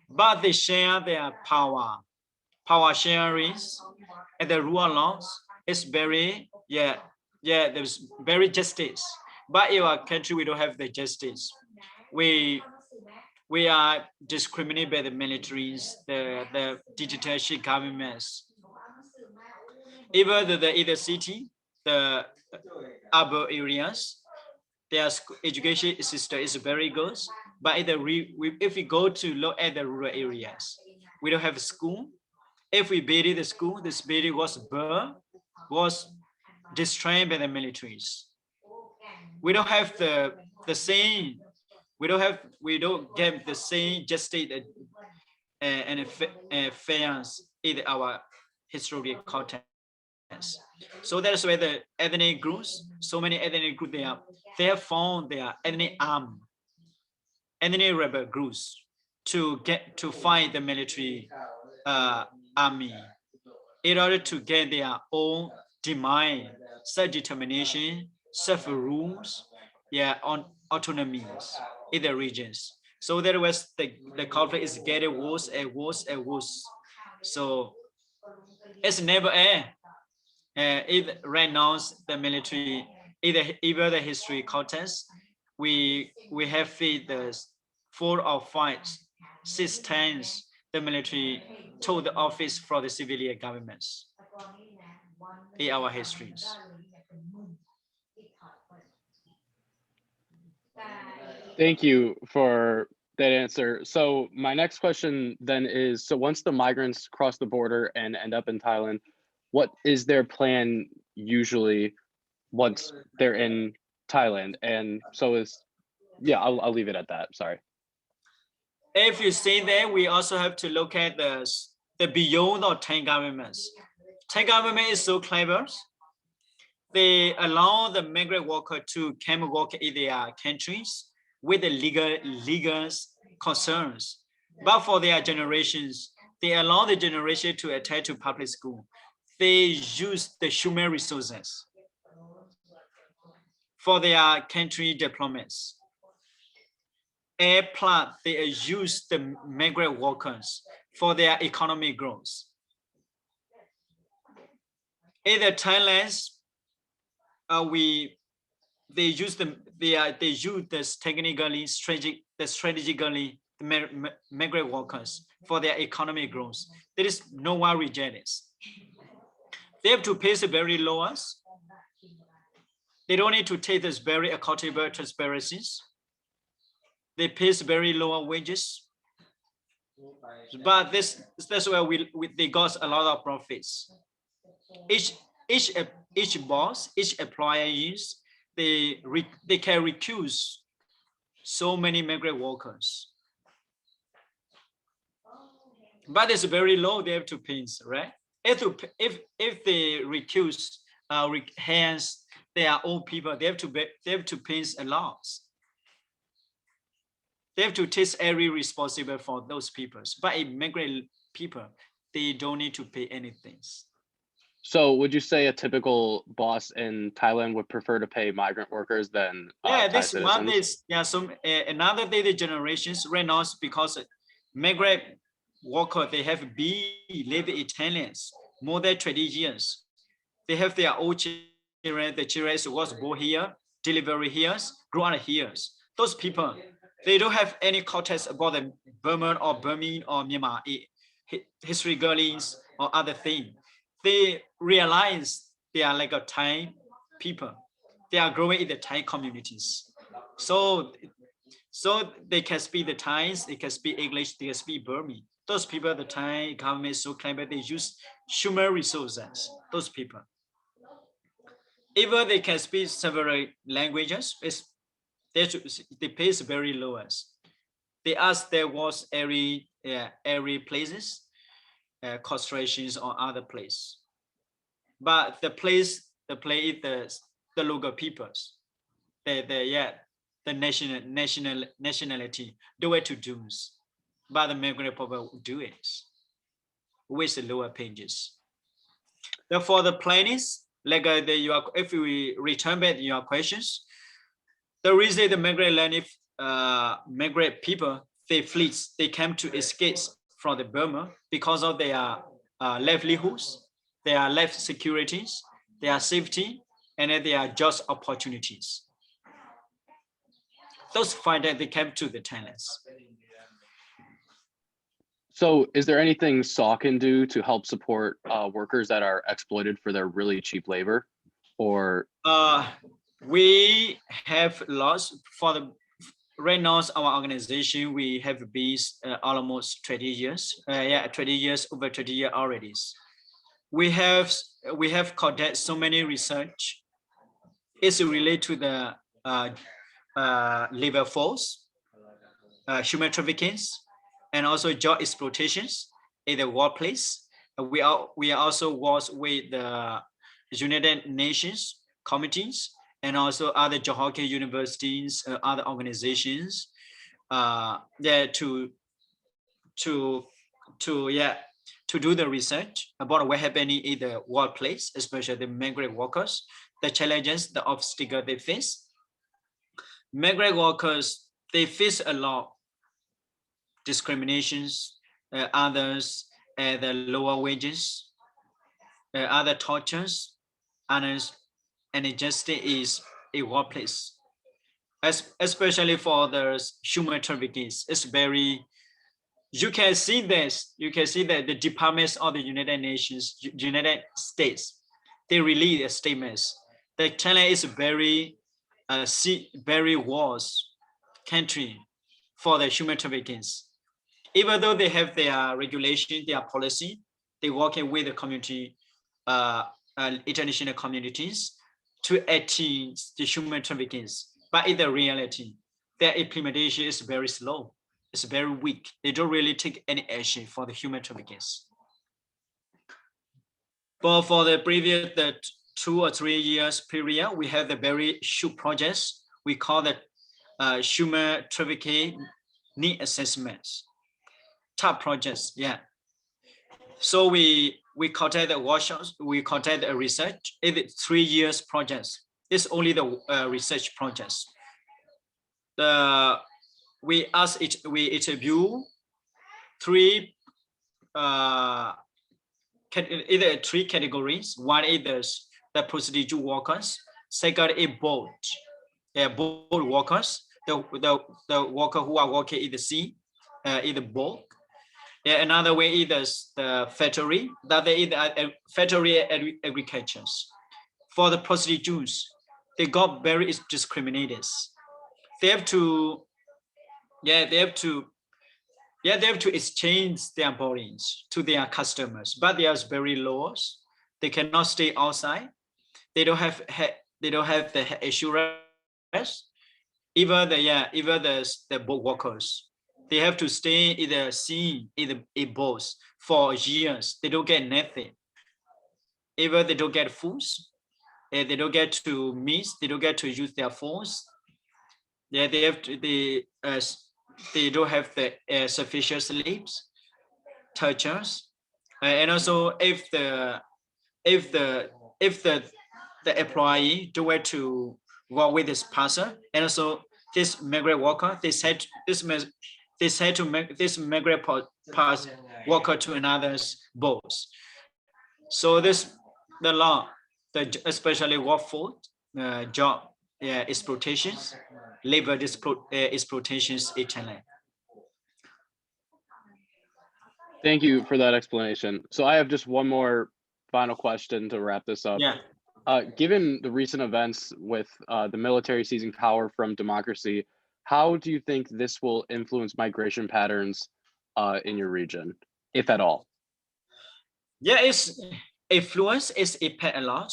but they share their power sharing, and the rule of laws is very there's very justice. But in our country we don't have the justice. We are discriminated by the militaries, the dictatorship governments. Even in the city, the urban areas, their education system is very good. But if we go to look at the rural areas, we don't have a school. If we build the school, this building was destroyed by the militaries. We don't have the same. We don't get the same justice and fairness in our historical context. So that's why the ethnic groups, so many ethnic groups, they have found their ethnic rebel groups to fight the military army in order to get their own demand, self-determination, self-rules, on autonomies in the regions. So that was the conflict is getting worse and worse and worse. So it's never end. Right now the military, either the history context, we have faced the 4 or 5, 6 times the military took the office for the civilian governments in our histories. Thank you for that answer. So my next question then is, so once the migrants cross the border and end up in Thailand, what is their plan usually once they're in Thailand? And so I'll leave it at that. Sorry. If you stay there, we also have to look at the beyond of Thai governments. Thai government is so clever. They allow the migrant worker to come work in their countries with the legal concerns. But for their generations, they allow the generation to attend to public school. They use the human resources for their country deployments. Plus, they use the migrant workers for their economic growth. In the Thailand, they use this technically strategically the migrant workers for their economic growth. There is no one reject this. They have to pay the very lowest. They don't need to take this very accountable transparencies. They pay very lower wages. But that's where they got a lot of profits. Each boss, each employees, they can recuse so many migrant workers. But it's very low. They have to pay, right? If they recuse, hence their own people, they have to pay a lot. They have to take every responsible for those people. But immigrant people, they don't need to pay anything. So would you say a typical boss in Thailand would prefer to pay migrant workers than Thai this one citizens? is another day generations right now because migrant worker they have been living Italians more than 20 years. They have their own children. The children was born here, delivery here, grow up here. Those people, they don't have any context about the Burma or Myanmar history girlings or other thing. They realize they are like a Thai people. They are growing in the Thai communities. So they can speak the Thais, they can speak English, they can speak Burmese. Those people, the Thai government is so clever, they use human resources, those people. Even they can speak several languages, the pay is very low. They asked there was every places, concentrations or other place. But the place is the local peoples. The nationality, the way to do, but the migrant people do it with the lower pages. Therefore, the plannings, like if we return back to your questions, the reason the migrant people, they fleets, they came to escape from the Burma because of their livelihoods, their life securities, their safety, and their just opportunities. Those find that they came to the Thailand. So is there anything SAW can do to help support workers that are exploited for their really cheap labor? Or we have lost for the right now our organization, we have been almost 20 years. 20 years, over 20 years already. We have conducted so many research. It's related to the labor force, human trafficking, and also job exploitations in the workplace. We also was with the United Nations committees and also other Johor universities, other organizations, to do the research about what happening in the workplace, especially the migrant workers, the challenges, the obstacles they face. Migrant workers, they face a lot discriminations, others the lower wages, other tortures, others, and injustice is a workplace. Especially for the human trafficking, it's very. You can see this. You can see that the departments of the United Nations, United States, they release a statements. That China is very worse country for the human trafficking. Even though they have their regulation, their policy, they working with the community, international communities to achieve the human trafficking. But in the reality, their implementation is very slow. It's very weak. They don't really take any action for the human trafficking. But for the previous 2 or 3 years period, we have the very huge projects. We call it human trafficking need assessments. Top projects, yeah. So we conduct the workshops, we conduct the research. It's 3 years projects. It's only the research projects. We interview three either 3 categories. One is the prostitute workers. Second is boat workers, the worker who are working in the sea, in the boat. Another way is the factory, that is the factory agriculture. For the prostitutes, they got very discriminated. They have to, they have to exchange their bodies to their customers, but they are very low. They cannot stay outside. They don't have the insurance. Even the boat workers, they have to stay in the sea, in the boats for years. They don't get nothing. Even they don't get food. They don't get to meet. They don't get to use their phones. Yeah, they don't have the sufficient sleeps, touches, and also if the employee do want to work with this person, and also this migrant worker, they said to make this migrant worker to another's boss. So the law, especially workforce, job exploitations, labor exploitations in Thailand. Thank you for that explanation. So I have just one more final question to wrap this up. Yeah. Given the recent events with the military seizing power from democracy, how do you think this will influence migration patterns in your region, if at all? Yeah, its influence is impact a lot.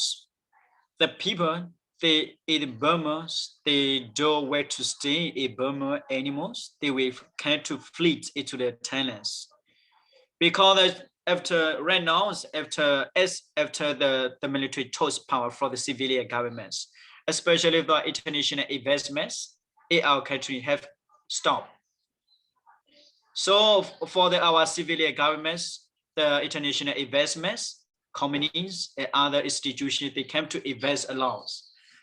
The people in Burma, they don't where to stay in Burma anymore. They will kind to flee into the Thailand. Because after right now, after the military took power for the civilian governments, especially the international investments in our country have stopped. So for our civilian governments, the international investments, companies and other institutions, they came to invest a lot.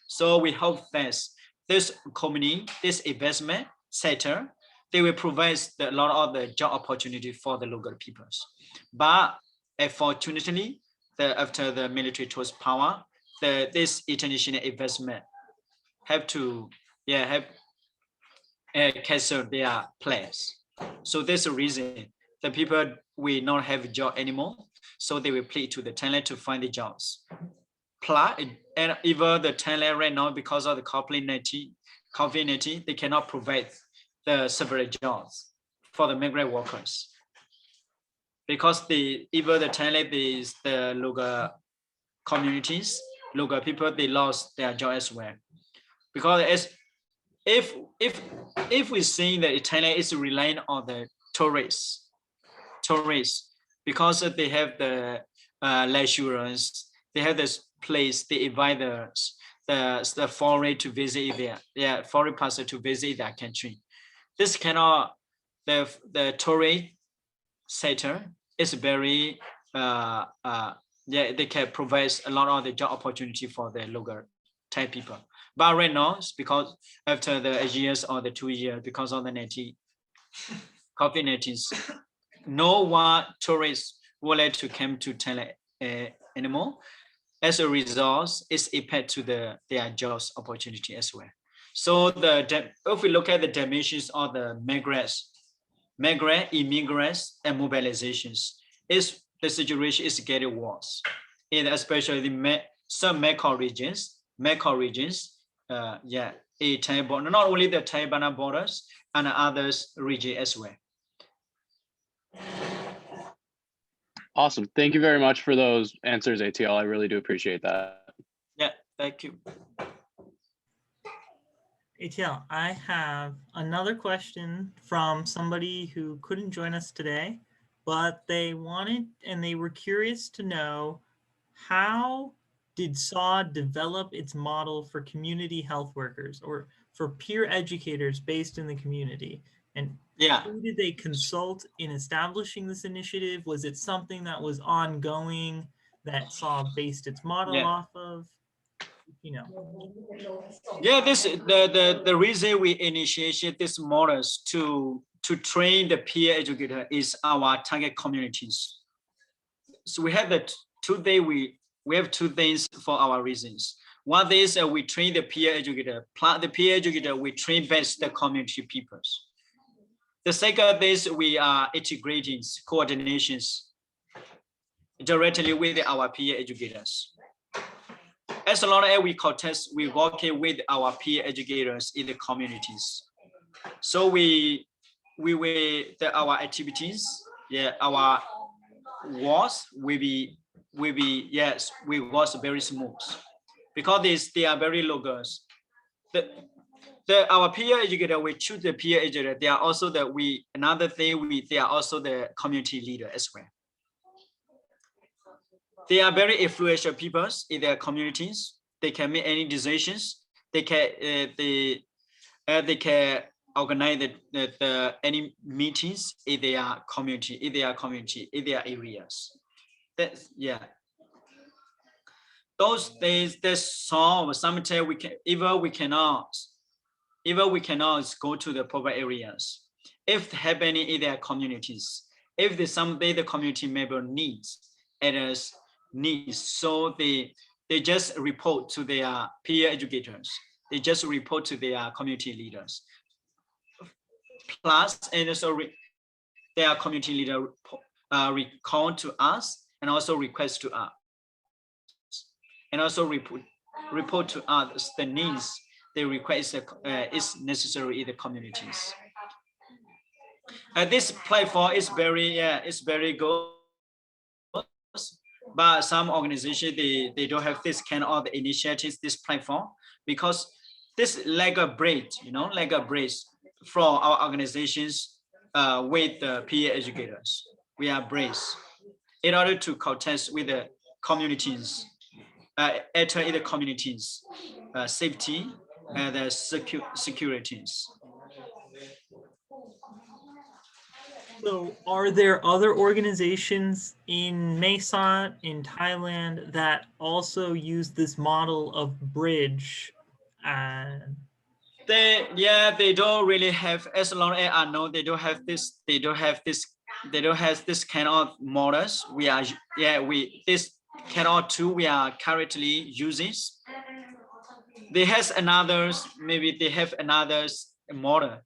So we hope that this company, this investment sector, they will provide a lot of the job opportunity for the local peoples. But unfortunately, after the military took power, this international investment have to cancel their plans. So that's the reason the people will not have a job anymore. So they will flee to the Thailand to find the jobs. Plus, and even the Thailand right now, because of the COVID-19, they cannot provide the several jobs for the migrant workers. Because even the Thailand, the local communities, local people, they lost their job as well. Because if we see that Thailand is relying on the tourists, because they have the leisures, they have this place, they invite the foreign to visit foreign person to visit their country. This cannot, the tourist sector is very they can provide a lot of the job opportunity for the local Thai people. But right now, it's because after the years or the 2 years, because of the COVID-19, no one tourists would like to come to Thailand anymore. As a result, it's impact to their jobs opportunity as well. So if we look at the dimensions of the migrants, immigrants, and mobilizations, the situation is getting worse. In especially some Mekong regions, a Thai border, not only the Thai-Bana borders and others region as well. Awesome. Thank you very much for those answers, ATL. I really do appreciate that. Yeah, thank you. ATL, I have another question from somebody who couldn't join us today, but they wanted and they were curious to know, how did SAW develop its model for community health workers or for peer educators based in the community? And who did they consult in establishing this initiative? Was it something that was ongoing that SAW based its model off of? Yeah, the reason we initiated this models to train the peer educator is our target communities. So we have we have two things for our reasons. One is we train the peer educator. The peer educator, we train best the community peoples. The second is we are integrating coordinations directly with our peer educators. as long as we contest, we work with our peer educators in the communities. So we will our activities, our was will be yes, we was very smooth because they are very logos. Our peer educator, we choose the peer educator. They are also another thing they are also the community leader as well. They are very influential people in their communities. They can make any decisions. They can organize any meetings in their community, in their areas. That's Those days, there's sometimes we can even we cannot go to the proper areas. If happening in their communities, if someday the community member needs others needs, so they just report to their peer educators. They just report to their community leaders. Plus, and also their community leader recall to us and also request to us, and also report to us the needs they request is necessary in the communities. This platform is very good, but some organizations they don't have this kind of initiatives, this platform, because this like a bridge, like a bridge from our organizations with the peer educators. We are bridge in order to contest with the communities, enter in the communities, safety and the securities. So, are there other organizations in Nason, in Thailand, that also use this model of bridge? They don't really have, as long as I know, they don't have this kind of models. This kind of tool we are currently using. They have another model,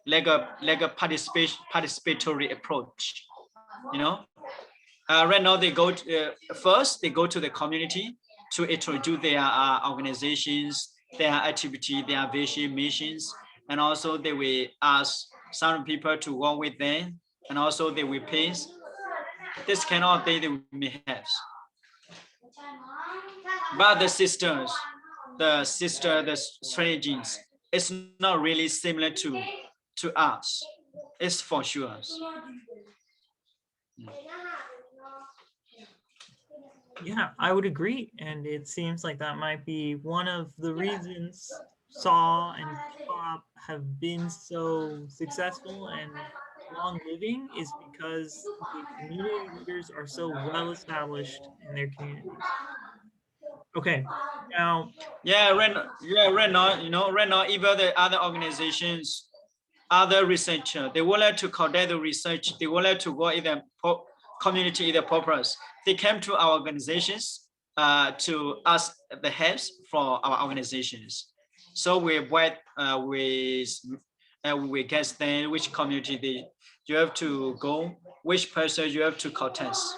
like a participatory approach. Right now they go to, first they go to the community to introduce their organizations, their activity, their vision, missions, and also they will ask some people to work with them, and also they will pay. This kind of thing they may have. But the strategies, it's not really similar to us. It's for sure. Yeah, I would agree. And it seems like that might be one of the reasons SAW and COP have been so successful and long living, is because the community leaders are so well established in their communities. Okay, now. Right now, right now, even the other organizations, other researchers, they would like to conduct the research, they would like to work in the community, in the purpose. They came to our organizations to ask the helps for our organizations. So we wait we guess then which community you have to go, which person you have to contest.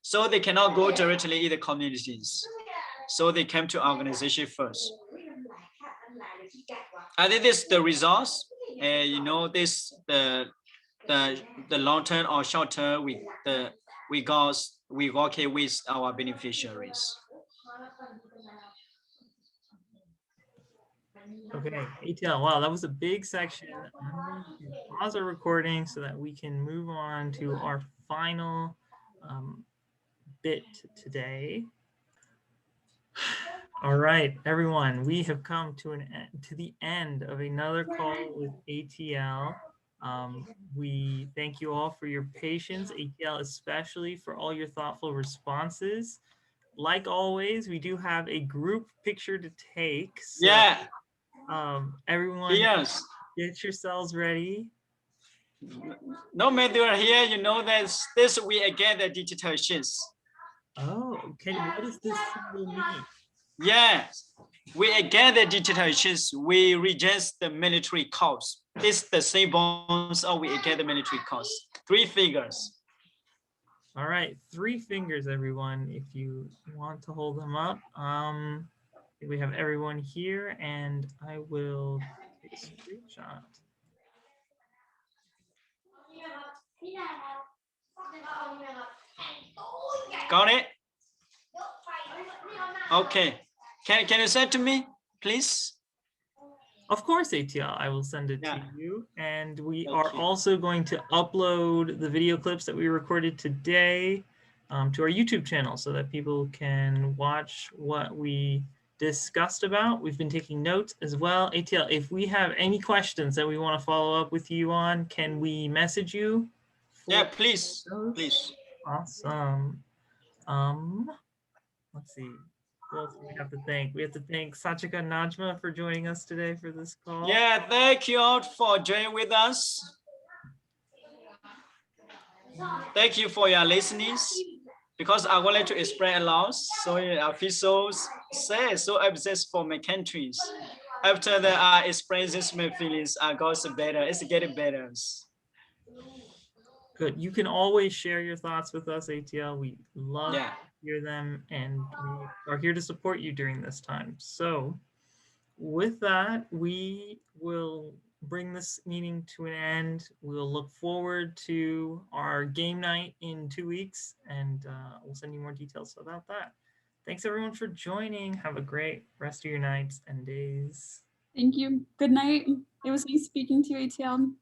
So they cannot go directly in the communities. So they came to our organization first. I think this is the results. This the long term or short term we work with our beneficiaries. Okay, ATL. Wow, that was a big section. I'm going to pause our recording so that we can move on to our final bit today. All right, everyone, we have come to the end of another call with ATL. We thank you all for your patience, ATL especially for all your thoughtful responses. Like always, we do have a group picture to take. So, everyone, get yourselves ready. No matter here, that this we again the digital sheets. Oh, okay. What does this symbol mean? Yes, we again the digital sheets. We reject the military cost. It's the same bonds or we again the military cost. 3 figures. All right, 3 fingers, everyone, if you want to hold them up. We have everyone here, and I will take a screenshot. Got it? Okay. Can you send to me, please? Of course, ATL, I will send it Yeah. to you. And we Thank are you. also going to upload the video clips that we recorded today to our YouTube channel so that people can watch what we discussed about. We've been taking notes as well. ATL, if we have any questions that we want to follow up with you on, can we message you? Yeah, please. those? Please. Awesome. Let's see. Who else do we have to thank? We have to thank Sachika Najma for joining us today for this call. Yeah, thank you all for joining with us. Thank you for your listenings. Because I wanted to explain a lot, so I feel so sad, so obsessed for my countries. After that, I explain this my feelings, I got better. It's getting better. Good. You can always share your thoughts with us, ATL. We love Yeah. to hear them, and we are here to support you during this time. So with that, we will bring this meeting to an end. We'll look forward to our game night in 2 weeks, and we'll send you more details about that. Thanks everyone for joining. Have a great rest of your nights and days. Thank you. Good night. It was nice speaking to you, ATL.